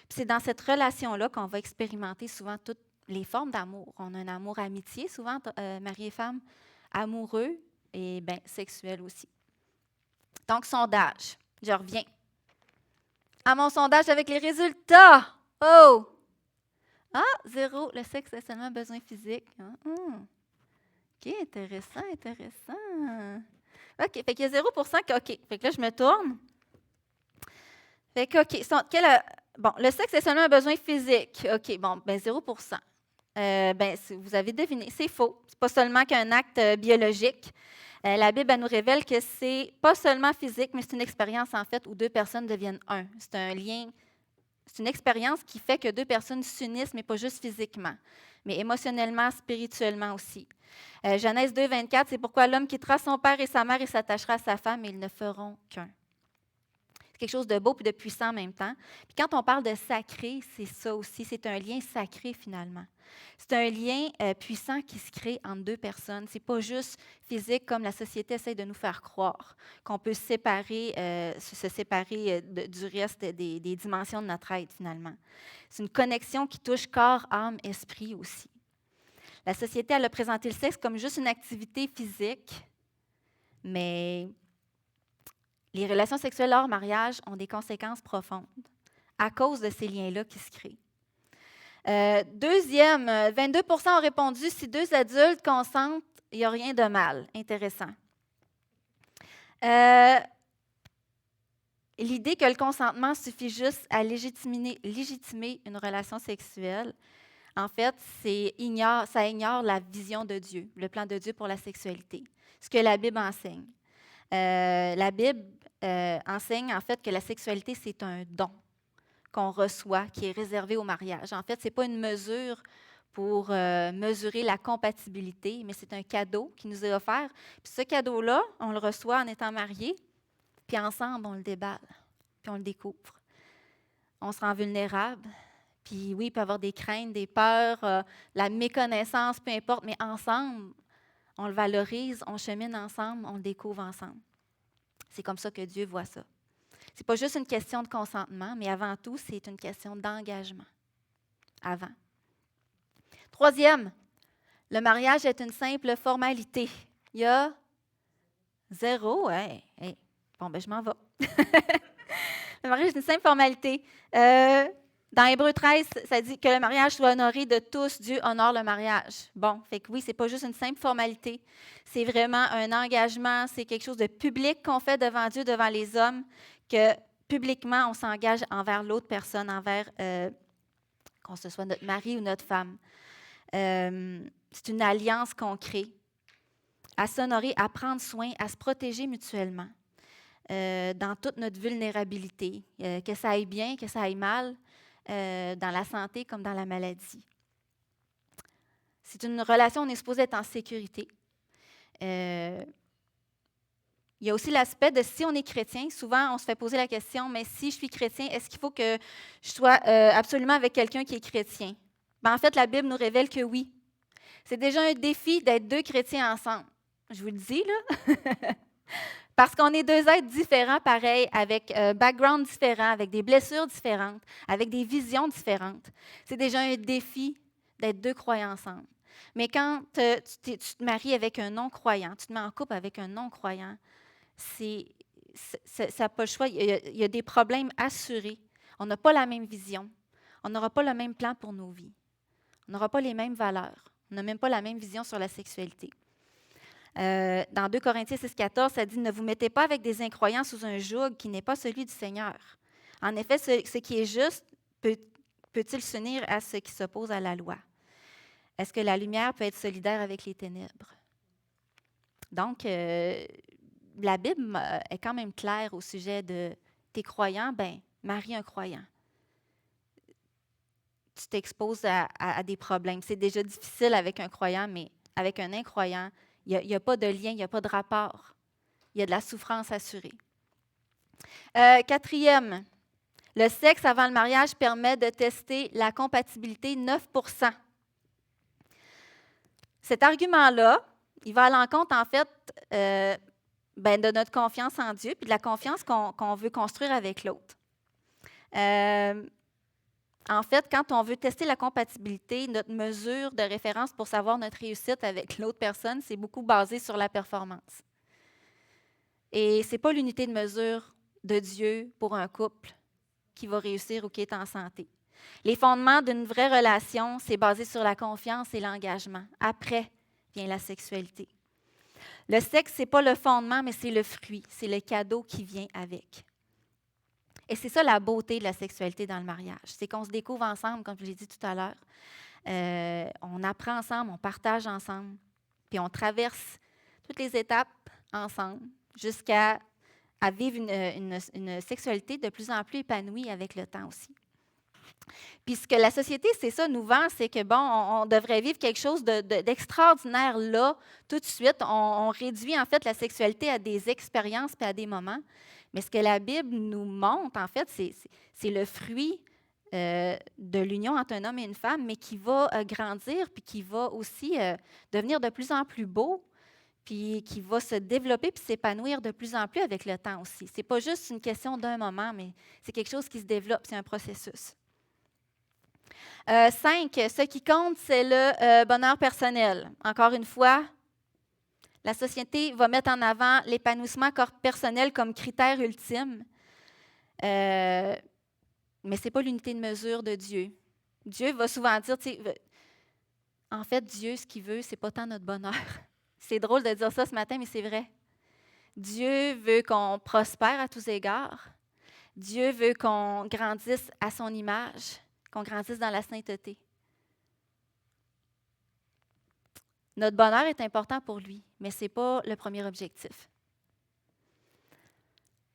Puis c'est dans cette relation-là qu'on va expérimenter souvent toutes les formes d'amour. On a un amour amitié, souvent, mari et femme, amoureux et bien sexuel aussi. Donc, sondage. Je reviens à mon sondage avec les résultats. Oh! Ah, 0, le sexe est seulement un besoin physique. OK, intéressant. OK, fait qu'il y a 0 que, OK. Fait que là, je me tourne. Fait que, OK, bon, le sexe est seulement un besoin physique. OK, bon, ben 0 vous avez deviné, c'est faux. C'est pas seulement qu'un acte biologique. La Bible, elle nous révèle que c'est pas seulement physique, mais c'est une expérience, en fait, où deux personnes deviennent un. C'est un lien. C'est une expérience qui fait que deux personnes s'unissent, mais pas juste physiquement, mais émotionnellement, spirituellement aussi. Genèse 2, 24, c'est pourquoi l'homme quittera son père et sa mère et s'attachera à sa femme et ils ne feront qu'un. C'est quelque chose de beau et de puissant en même temps. Puis quand on parle de sacré, c'est ça aussi, c'est un lien sacré finalement. C'est un lien puissant qui se crée entre deux personnes. Ce n'est pas juste physique comme la société essaie de nous faire croire, qu'on peut se séparer du reste des dimensions de notre être finalement. C'est une connexion qui touche corps, âme, esprit aussi. La société, elle a présenté le sexe comme juste une activité physique, mais les relations sexuelles hors mariage ont des conséquences profondes à cause de ces liens-là qui se créent. Deuxième, 22 ont répondu si deux adultes consentent, il n'y a rien de mal. Intéressant. L'idée que le consentement suffit juste à légitimer une relation sexuelle, en fait, ça ignore la vision de Dieu, le plan de Dieu pour la sexualité, ce que la Bible enseigne. La Bible enseigne en fait que la sexualité, c'est un don qu'on reçoit, qui est réservé au mariage. En fait, ce n'est pas une mesure pour mesurer la compatibilité, mais c'est un cadeau qui nous est offert. Puis ce cadeau-là, on le reçoit en étant mariés, puis ensemble, on le déballe, puis on le découvre. On se rend vulnérable, puis oui, il peut y avoir des craintes, des peurs, la méconnaissance, peu importe, mais ensemble, on le valorise, on chemine ensemble, on le découvre ensemble. C'est comme ça que Dieu voit ça. Ce n'est pas juste une question de consentement, mais avant tout, c'est une question d'engagement. Avant. Troisième, le mariage est une simple formalité. Il y a 0. Bon, ben je m'en vais. Le mariage est une simple formalité. Dans Hébreux 13, ça dit que le mariage soit honoré de tous. Dieu honore le mariage. Bon, fait que oui, c'est pas juste une simple formalité. C'est vraiment un engagement. C'est quelque chose de public qu'on fait devant Dieu, devant les hommes, que publiquement, on s'engage envers l'autre personne, envers qu'on ce soit notre mari ou notre femme. C'est une alliance qu'on crée. à s'honorer, à prendre soin, à se protéger mutuellement dans toute notre vulnérabilité, que ça aille bien, que ça aille mal, dans la santé comme dans la maladie. C'est une relation où on est supposé être en sécurité. Il y a aussi l'aspect de si on est chrétien, souvent on se fait poser la question, mais si je suis chrétien, est-ce qu'il faut que je sois absolument avec quelqu'un qui est chrétien? En fait, la Bible nous révèle que oui. C'est déjà un défi d'être deux chrétiens ensemble. Je vous le dis, là. Parce qu'on est deux êtres différents, pareil, avec un background différent, avec des blessures différentes, avec des visions différentes. C'est déjà un défi d'être deux croyants ensemble. Mais quand tu te maries avec un non-croyant, tu te mets en couple avec un non-croyant, ça n'a pas le choix. Il y a des problèmes assurés. On n'a pas la même vision. On n'aura pas le même plan pour nos vies. On n'aura pas les mêmes valeurs. On n'a même pas la même vision sur la sexualité. Dans 2 Corinthiens 6,14, ça dit « Ne vous mettez pas avec des incroyants sous un joug qui n'est pas celui du Seigneur. En effet, ce qui est juste peut-il s'unir à ce qui s'oppose à la loi? Est-ce que la lumière peut être solidaire avec les ténèbres? » Donc, la Bible est quand même claire au sujet de tes croyants, marie un croyant. Tu t'exposes à des problèmes. C'est déjà difficile avec un croyant, mais avec un incroyant, il n'y a pas de lien, il n'y a pas de rapport. Il y a de la souffrance assurée. 4e, le sexe avant le mariage permet de tester la compatibilité 9%. Cet argument-là, il va à l'encontre, en fait, de notre confiance en Dieu puis de la confiance qu'on veut construire avec l'autre. En fait, quand on veut tester la compatibilité, notre mesure de référence pour savoir notre réussite avec l'autre personne, c'est beaucoup basé sur la performance. Et ce n'est pas l'unité de mesure de Dieu pour un couple qui va réussir ou qui est en santé. Les fondements d'une vraie relation, c'est basé sur la confiance et l'engagement. Après vient la sexualité. Le sexe, ce n'est pas le fondement, mais c'est le fruit, c'est le cadeau qui vient avec. Et c'est ça la beauté de la sexualité dans le mariage. C'est qu'on se découvre ensemble, comme je l'ai dit tout à l'heure. On apprend ensemble, on partage ensemble, puis on traverse toutes les étapes ensemble jusqu'à vivre une sexualité de plus en plus épanouie avec le temps aussi. Puis ce que la société, c'est ça, nous vend, c'est que, on devrait vivre quelque chose d'extraordinaire là, tout de suite. On réduit, en fait, la sexualité à des expériences puis à des moments. Mais ce que la Bible nous montre, en fait, c'est le fruit de l'union entre un homme et une femme, mais qui va grandir puis qui va aussi devenir de plus en plus beau, puis qui va se développer puis s'épanouir de plus en plus avec le temps aussi. Ce n'est pas juste une question d'un moment, mais c'est quelque chose qui se développe, c'est un processus. 5, ce qui compte, c'est le bonheur personnel. Encore une fois, la société va mettre en avant l'épanouissement personnel comme critère ultime, mais ce n'est pas l'unité de mesure de Dieu. Dieu va souvent dire, en fait, Dieu, ce qu'il veut, ce n'est pas tant notre bonheur. C'est drôle de dire ça ce matin, mais c'est vrai. Dieu veut qu'on prospère à tous égards. Dieu veut qu'on grandisse à son image, qu'on grandisse dans la sainteté. Notre bonheur est important pour lui, mais ce n'est pas le premier objectif.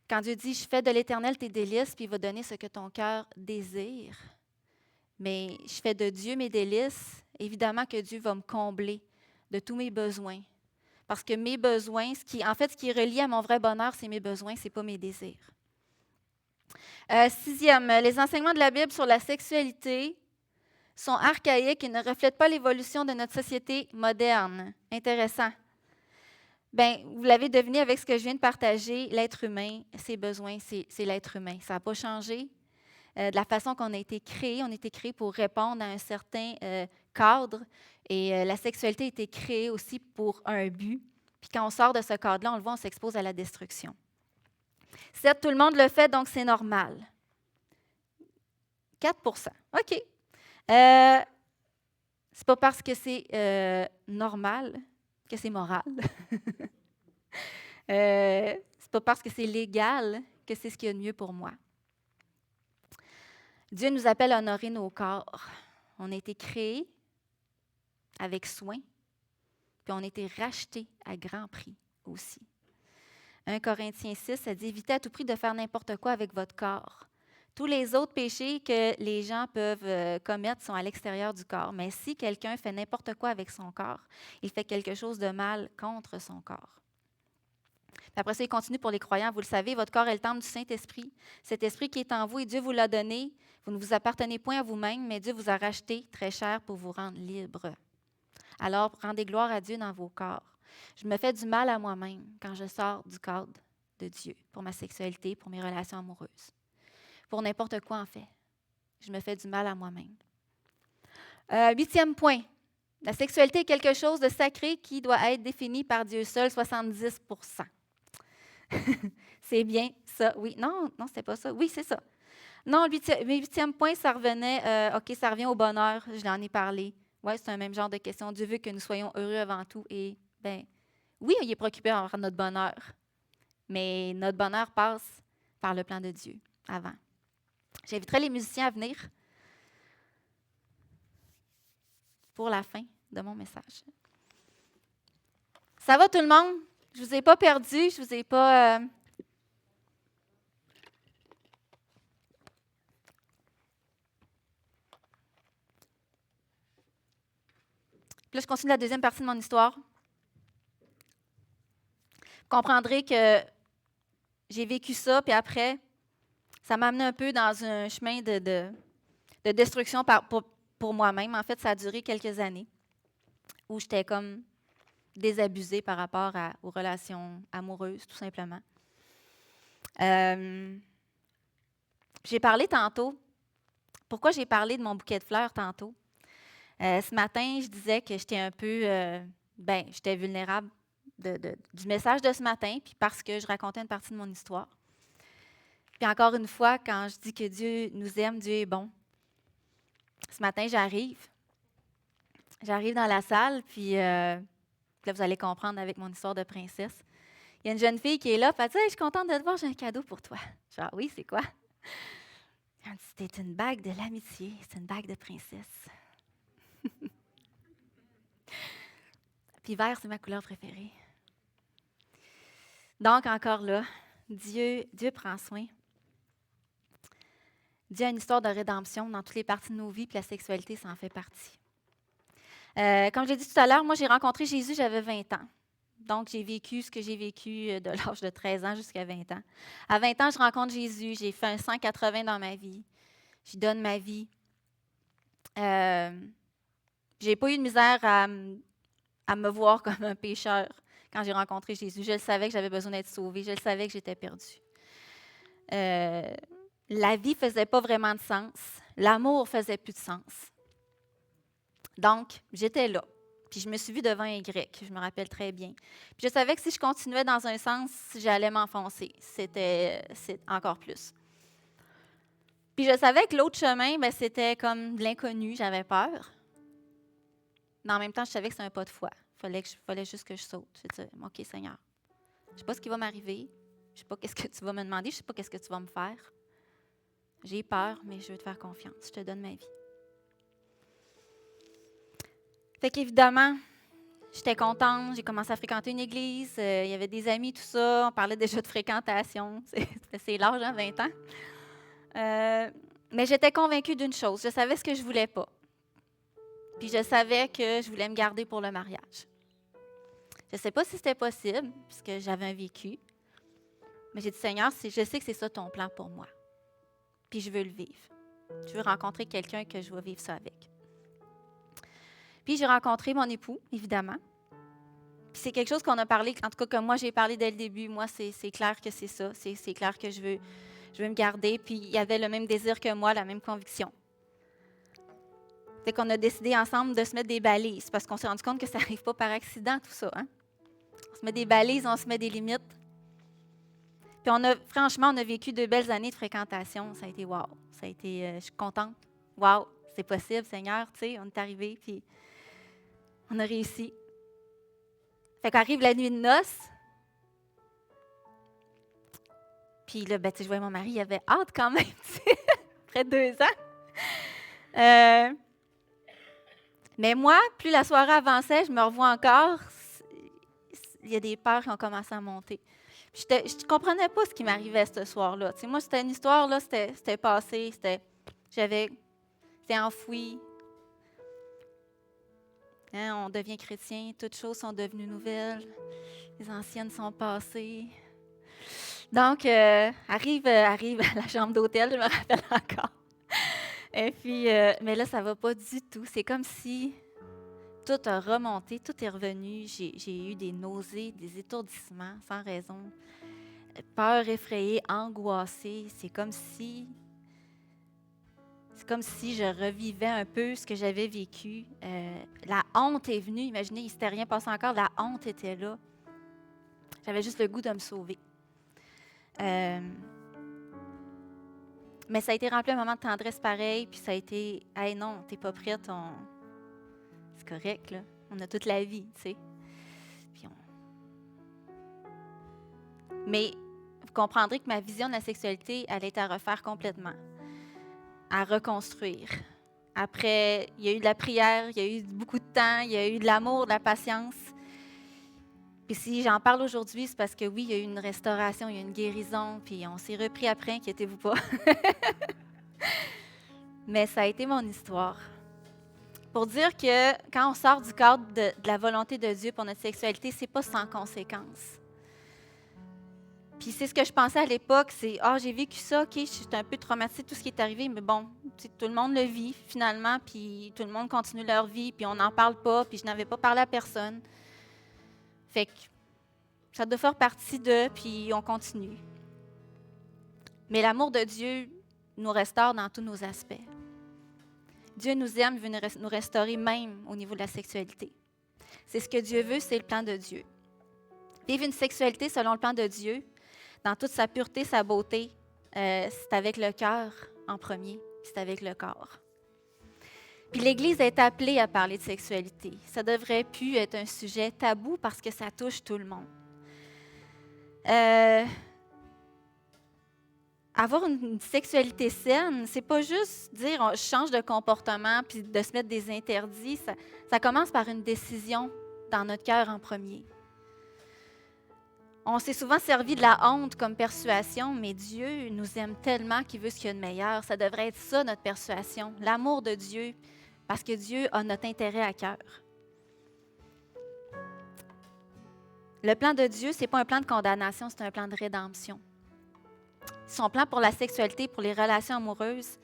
Quand Dieu dit « Je fais de l'Éternel tes délices, puis il va donner ce que ton cœur désire », mais je fais de Dieu mes délices, évidemment que Dieu va me combler de tous mes besoins. Parce que mes besoins, ce qui est relié à mon vrai bonheur, c'est mes besoins, ce n'est pas mes désirs. 6e, les enseignements de la Bible sur la sexualité sont archaïques et ne reflètent pas l'évolution de notre société moderne. Intéressant. Vous l'avez deviné avec ce que je viens de partager, l'être humain, ses besoins, c'est l'être humain. Ça n'a pas changé. De la façon qu'on a été créé, on a été créé pour répondre à un certain cadre. Et la sexualité a été créée aussi pour un but. Puis quand on sort de ce cadre-là, on le voit, on s'expose à la destruction. 7, tout le monde le fait, donc c'est normal. 4 OK. C'est pas parce que c'est normal que c'est moral. C'est pas parce que c'est légal que c'est ce qu'il y a de mieux pour moi. Dieu nous appelle à honorer nos corps. On a été créés avec soin puis on a été rachetés à grand prix aussi. 1 Corinthiens 6, ça dit « Évitez à tout prix de faire n'importe quoi avec votre corps. Tous les autres péchés que les gens peuvent commettre sont à l'extérieur du corps. Mais si quelqu'un fait n'importe quoi avec son corps, il fait quelque chose de mal contre son corps. » Puis après ça, il continue pour les croyants. Vous le savez, votre corps est le temple du Saint-Esprit. Cet esprit qui est en vous et Dieu vous l'a donné. Vous ne vous appartenez point à vous-même, mais Dieu vous a racheté très cher pour vous rendre libre. Alors, rendez gloire à Dieu dans vos corps. Je me fais du mal à moi-même quand je sors du cadre de Dieu pour ma sexualité, pour mes relations amoureuses, pour n'importe quoi en fait. Je me fais du mal à moi-même. 8e point. La sexualité est quelque chose de sacré qui doit être défini par Dieu seul, 70 C'est bien ça. Oui, non, c'était pas ça. Oui, c'est ça. Non, le 8e point, ça revenait, ça revient au bonheur. Je l'en ai parlé. Oui, c'est un même genre de question. Dieu veut que nous soyons heureux avant tout. Et, oui, il est préoccupé par notre bonheur. Mais notre bonheur passe par le plan de Dieu avant. J'inviterai les musiciens à venir pour la fin de mon message. Ça va tout le monde? Je ne vous ai pas perdu, je ne vous ai pas... Puis là, je continue la deuxième partie de mon histoire. Vous comprendrez que j'ai vécu ça, puis après, ça m'a amené un peu dans un chemin de destruction pour moi-même. En fait, ça a duré quelques années où j'étais comme désabusée par rapport aux relations amoureuses, tout simplement. J'ai parlé tantôt. Pourquoi j'ai parlé de mon bouquet de fleurs tantôt? Ce matin, je disais que j'étais un peu, j'étais vulnérable du message de ce matin, puis parce que je racontais une partie de mon histoire. Puis encore une fois, quand je dis que Dieu nous aime, Dieu est bon. Ce matin, j'arrive dans la salle, puis là, vous allez comprendre avec mon histoire de princesse. Il y a une jeune fille qui est là, puis elle dit « Hey, je suis contente de te voir, j'ai un cadeau pour toi. » Genre, oui, c'est quoi? Elle dit « C'est une bague de l'amitié, c'est une bague de princesse. » Puis vert, c'est ma couleur préférée. Donc, encore là, Dieu prend soin. Dieu a une histoire de rédemption dans toutes les parties de nos vies, puis la sexualité, ça en fait partie. Comme je l'ai dit tout à l'heure, moi, j'ai rencontré Jésus, j'avais 20 ans. Donc, j'ai vécu ce que j'ai vécu de l'âge de 13 ans jusqu'à 20 ans. À 20 ans, je rencontre Jésus, j'ai fait un 180 dans ma vie. J'y donne ma vie. J'ai pas eu de misère à me voir comme un pécheur quand j'ai rencontré Jésus. Je le savais que j'avais besoin d'être sauvée. Je le savais que j'étais perdue. La vie ne faisait pas vraiment de sens. L'amour ne faisait plus de sens. Donc, j'étais là. Puis je me suis vue devant un Y, je me rappelle très bien. Puis je savais que si je continuais dans un sens, j'allais m'enfoncer. C'est encore plus. Puis je savais que l'autre chemin, c'était comme de l'inconnu, j'avais peur. Mais en même temps, je savais que c'était un pas de foi. Il fallait juste que je saute. Je disais, OK, Seigneur, je ne sais pas ce qui va m'arriver. Je ne sais pas qu'est-ce que tu vas me demander. Je ne sais pas qu'est-ce que tu vas me faire. J'ai peur, mais je veux te faire confiance. Je te donne ma vie. Fait qu'évidemment, j'étais contente. J'ai commencé à fréquenter une église. Il y avait des amis, tout ça. On parlait déjà de fréquentation. C'est large, 20 ans. Mais j'étais convaincue d'une chose. Je savais ce que je ne voulais pas. Puis je savais que je voulais me garder pour le mariage. Je ne sais pas si c'était possible, puisque j'avais un vécu. Mais j'ai dit, Seigneur, je sais que c'est ça ton plan pour moi. Puis je veux le vivre. Je veux rencontrer quelqu'un que je vais vivre ça avec. Puis j'ai rencontré mon époux, évidemment. Puis c'est quelque chose qu'on a parlé, en tout cas que moi j'ai parlé dès le début. Moi, c'est clair que c'est ça. C'est clair que je veux me garder. Puis il avait le même désir que moi, la même conviction. Fait qu'on a décidé ensemble de se mettre des balises, parce qu'on s'est rendu compte que ça n'arrive pas par accident, tout ça. Hein? On se met des balises, on se met des limites. Puis franchement, on a vécu 2 belles années de fréquentation. Ça a été wow. Ça a été, je suis contente. Wow, c'est possible, Seigneur, tu sais, on est arrivé, puis on a réussi. Fait qu'arrive la nuit de noces. Puis là, je voyais mon mari, il avait hâte quand même, après 2 ans. Mais moi, plus la soirée avançait, je me revois encore, il y a des peurs qui ont commencé à monter. Je ne comprenais pas ce qui m'arrivait ce soir-là. Tu sais, moi, c'était une histoire, là, c'était passé, c'était enfoui. Hein, on devient chrétien, toutes choses sont devenues nouvelles, les anciennes sont passées. Donc, arrive à la chambre d'hôtel, je me rappelle encore. Et puis, mais là, ça ne va pas du tout. C'est comme si tout a remonté, tout est revenu. J'ai eu des nausées, des étourdissements sans raison, peur, effrayée, angoissée. C'est comme si je revivais un peu ce que j'avais vécu. La honte est venue. Imaginez, il ne s'était rien passé encore. La honte était là. J'avais juste le goût de me sauver. Mais ça a été rempli un moment de tendresse pareil. Puis ça a été, « Hey non, t'es pas prête. C'est correct, là. On a toute la vie, tu sais. » Mais vous comprendrez que ma vision de la sexualité, elle est à refaire complètement. À reconstruire. Après, il y a eu de la prière, il y a eu beaucoup de temps, il y a eu de l'amour, de la patience. Puis si j'en parle aujourd'hui, c'est parce que oui, il y a eu une restauration, il y a eu une guérison, puis on s'est repris après, inquiétez-vous pas. Mais ça a été mon histoire. Pour dire que quand on sort du cadre de la volonté de Dieu pour notre sexualité, c'est pas sans conséquence. Puis c'est ce que je pensais à l'époque, c'est « Ah, j'ai vécu ça, OK, je suis un peu traumatisée de tout ce qui est arrivé, mais bon, tout le monde le vit finalement, puis tout le monde continue leur vie, puis on n'en parle pas, puis je n'avais pas parlé à personne. » Fait que ça doit faire partie d'eux, puis on continue. Mais l'amour de Dieu nous restaure dans tous nos aspects. Dieu nous aime, veut nous restaurer même au niveau de la sexualité. C'est ce que Dieu veut, c'est le plan de Dieu. Vivre une sexualité selon le plan de Dieu, dans toute sa pureté, sa beauté, c'est avec le cœur en premier, c'est avec le corps. Puis l'Église est appelée à parler de sexualité. Ça devrait plus être un sujet tabou parce que ça touche tout le monde. Avoir une sexualité saine, c'est pas juste dire je change de comportement puis de se mettre des interdits. Ça commence par une décision dans notre cœur en premier. On s'est souvent servi de la honte comme persuasion, mais Dieu nous aime tellement qu'il veut ce qu'il y a de meilleur. Ça devrait être ça, notre persuasion, l'amour de Dieu, parce que Dieu a notre intérêt à cœur. Le plan de Dieu, ce n'est pas un plan de condamnation, c'est un plan de rédemption. Son plan pour la sexualité, pour les relations amoureuses,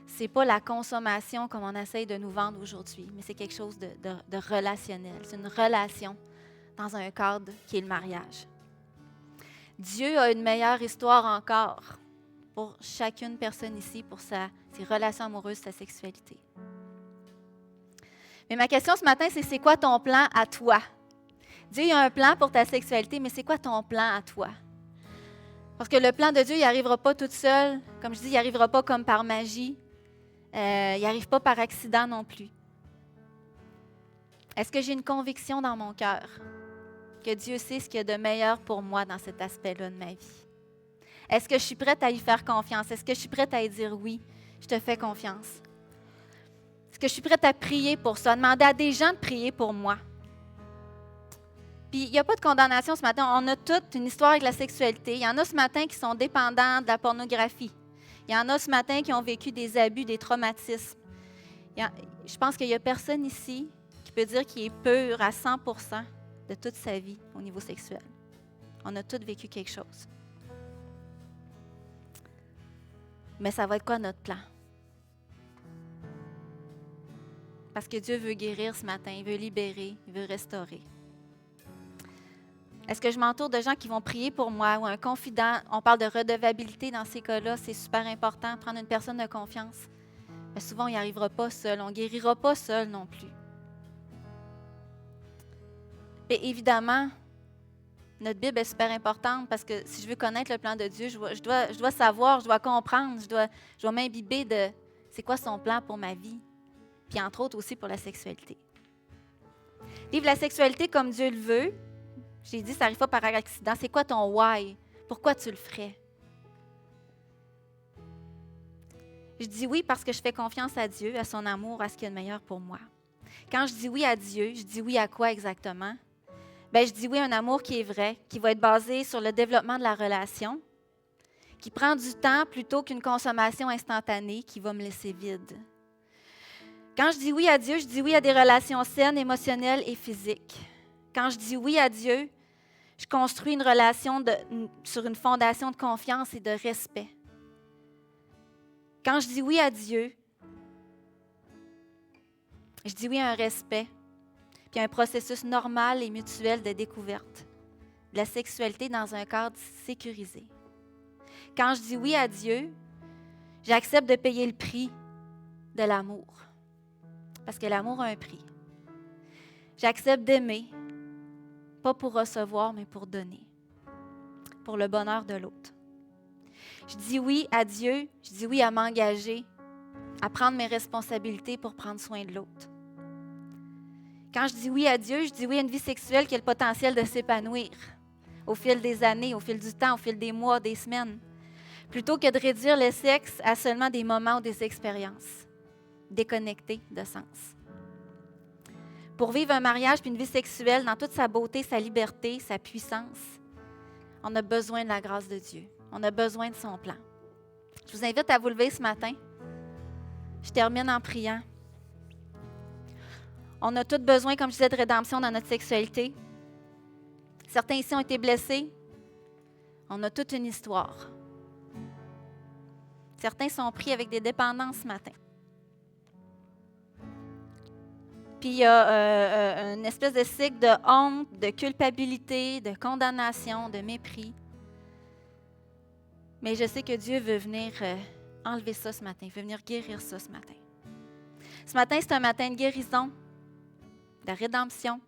ce n'est pas la consommation comme on essaye de nous vendre aujourd'hui, mais c'est quelque chose de relationnel. C'est une relation dans un cadre qui est le mariage. Dieu a une meilleure histoire encore pour chacune personne ici, pour ses relations amoureuses, sa sexualité. Mais ma question ce matin, c'est quoi ton plan à toi? Dieu a un plan pour ta sexualité, mais c'est quoi ton plan à toi? Parce que le plan de Dieu, il n'arrivera pas tout seul. Comme je dis, il n'arrivera pas comme par magie. Il n'arrive pas par accident non plus. Est-ce que j'ai une conviction dans mon cœur que Dieu sait ce qu'il y a de meilleur pour moi dans cet aspect-là de ma vie? Est-ce que je suis prête à y faire confiance? Est-ce que je suis prête à y dire oui, je te fais confiance? Est-ce que je suis prête à prier pour ça, à demander à des gens de prier pour moi? Puis il n'y a pas de condamnation ce matin. On a toute une histoire avec la sexualité. Il y en a ce matin qui sont dépendants de la pornographie. Il y en a ce matin qui ont vécu des abus, des traumatismes. Je pense qu'il n'y a personne ici qui peut dire qu'il est pur à 100% de toute sa vie au niveau sexuel. On a tous vécu quelque chose. Mais ça va être quoi notre plan? Parce que Dieu veut guérir ce matin, il veut libérer, il veut restaurer. Est-ce que je m'entoure de gens qui vont prier pour moi ou un confident? On parle de redevabilité dans ces cas-là, c'est super important, prendre une personne de confiance. Mais souvent, on n'y arrivera pas seul, on ne guérira pas seul non plus. Et évidemment, notre Bible est super importante parce que si je veux connaître le plan de Dieu, je dois savoir, je dois comprendre, je dois m'imbiber de c'est quoi son plan pour ma vie, puis entre autres aussi pour la sexualité. Vivre la sexualité comme Dieu le veut, j'ai dit, ça n'arrive pas par accident. C'est quoi ton why? Pourquoi tu le ferais? Je dis oui parce que je fais confiance à Dieu, à son amour, à ce qu'il y a de meilleur pour moi. Quand je dis oui à Dieu, je dis oui à quoi exactement? Ben, je dis oui à un amour qui est vrai, qui va être basé sur le développement de la relation, qui prend du temps plutôt qu'une consommation instantanée qui va me laisser vide. Quand je dis oui à Dieu, je dis oui à des relations saines, émotionnelles et physiques. Quand je dis oui à Dieu, je construis une relation sur une fondation de confiance et de respect. Quand je dis oui à Dieu, je dis oui à un respect, puis à un processus normal et mutuel de découverte de la sexualité dans un cadre sécurisé. Quand je dis oui à Dieu, j'accepte de payer le prix de l'amour, parce que l'amour a un prix. J'accepte d'aimer, pas pour recevoir, mais pour donner, pour le bonheur de l'autre. Je dis oui à Dieu, je dis oui à m'engager, à prendre mes responsabilités pour prendre soin de l'autre. Quand je dis oui à Dieu, je dis oui à une vie sexuelle qui a le potentiel de s'épanouir au fil des années, au fil du temps, au fil des mois, des semaines, plutôt que de réduire le sexe à seulement des moments ou des expériences déconnectées de sens. Pour vivre un mariage puis une vie sexuelle dans toute sa beauté, sa liberté, sa puissance, on a besoin de la grâce de Dieu. On a besoin de son plan. Je vous invite à vous lever ce matin. Je termine en priant. On a tous besoin, comme je disais, de rédemption dans notre sexualité. Certains ici ont été blessés. On a toute une histoire. Certains sont pris avec des dépendances ce matin. Puis il y a une espèce de cycle de honte, de culpabilité, de condamnation, de mépris. Mais je sais que Dieu veut venir enlever ça ce matin, veut venir guérir ça ce matin. Ce matin, c'est un matin de guérison, de rédemption,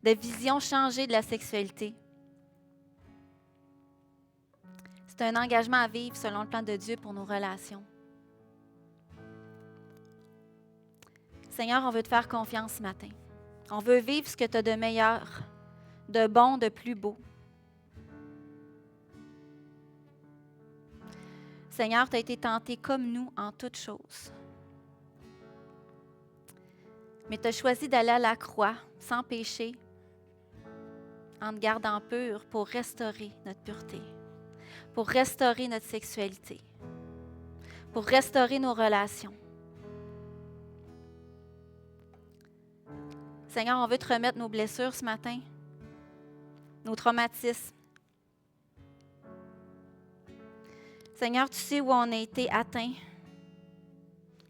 de vision changée de la sexualité. C'est un engagement à vivre selon le plan de Dieu pour nos relations. Seigneur, on veut te faire confiance ce matin. On veut vivre ce que tu as de meilleur, de bon, de plus beau. Seigneur, tu as été tenté comme nous en toutes choses. Mais tu as choisi d'aller à la croix sans péché, en te gardant pur pour restaurer notre pureté, pour restaurer notre sexualité, pour restaurer nos relations. Seigneur, on veut te remettre nos blessures ce matin, nos traumatismes. Seigneur, tu sais où on a été atteint.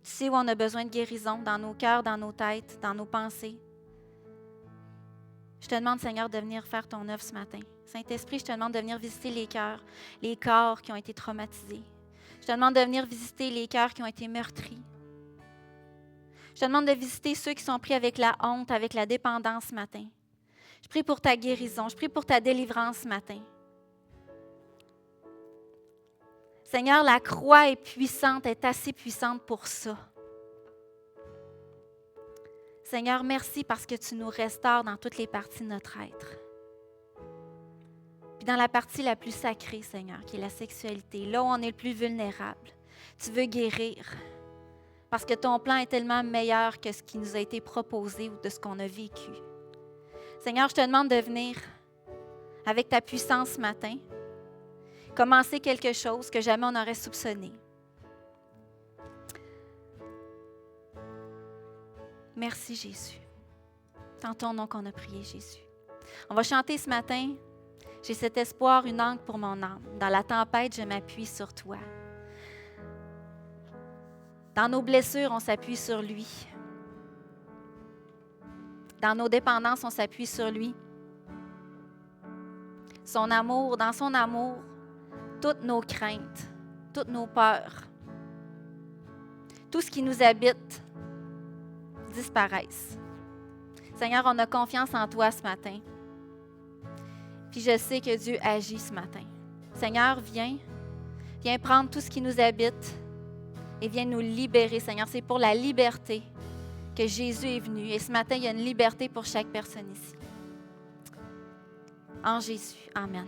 Tu sais où on a besoin de guérison, dans nos cœurs, dans nos têtes, dans nos pensées. Je te demande, Seigneur, de venir faire ton œuvre ce matin. Saint-Esprit, je te demande de venir visiter les cœurs, les corps qui ont été traumatisés. Je te demande de venir visiter les cœurs qui ont été meurtris. Je te demande de visiter ceux qui sont pris avec la honte, avec la dépendance ce matin. Je prie pour ta guérison, je prie pour ta délivrance ce matin. Seigneur, la croix est puissante, est assez puissante pour ça. Seigneur, merci parce que tu nous restaures dans toutes les parties de notre être. Puis dans la partie la plus sacrée, Seigneur, qui est la sexualité, là où on est le plus vulnérable, tu veux guérir. Parce que ton plan est tellement meilleur que ce qui nous a été proposé ou de ce qu'on a vécu. Seigneur, je te demande de venir avec ta puissance ce matin, commencer quelque chose que jamais on n'aurait soupçonné. Merci Jésus. C'est en ton nom qu'on a prié, Jésus. On va chanter ce matin. J'ai cet espoir, une ancre pour mon âme. Dans la tempête, je m'appuie sur toi. Dans nos blessures, on s'appuie sur lui. Dans nos dépendances, on s'appuie sur lui. Son amour, dans son amour, toutes nos craintes, toutes nos peurs, tout ce qui nous habite disparaissent. Seigneur, on a confiance en toi ce matin. Puis je sais que Dieu agit ce matin. Seigneur, viens prendre tout ce qui nous habite et viens nous libérer, Seigneur. C'est pour la liberté que Jésus est venu. Et ce matin, il y a une liberté pour chaque personne ici. En Jésus. Amen.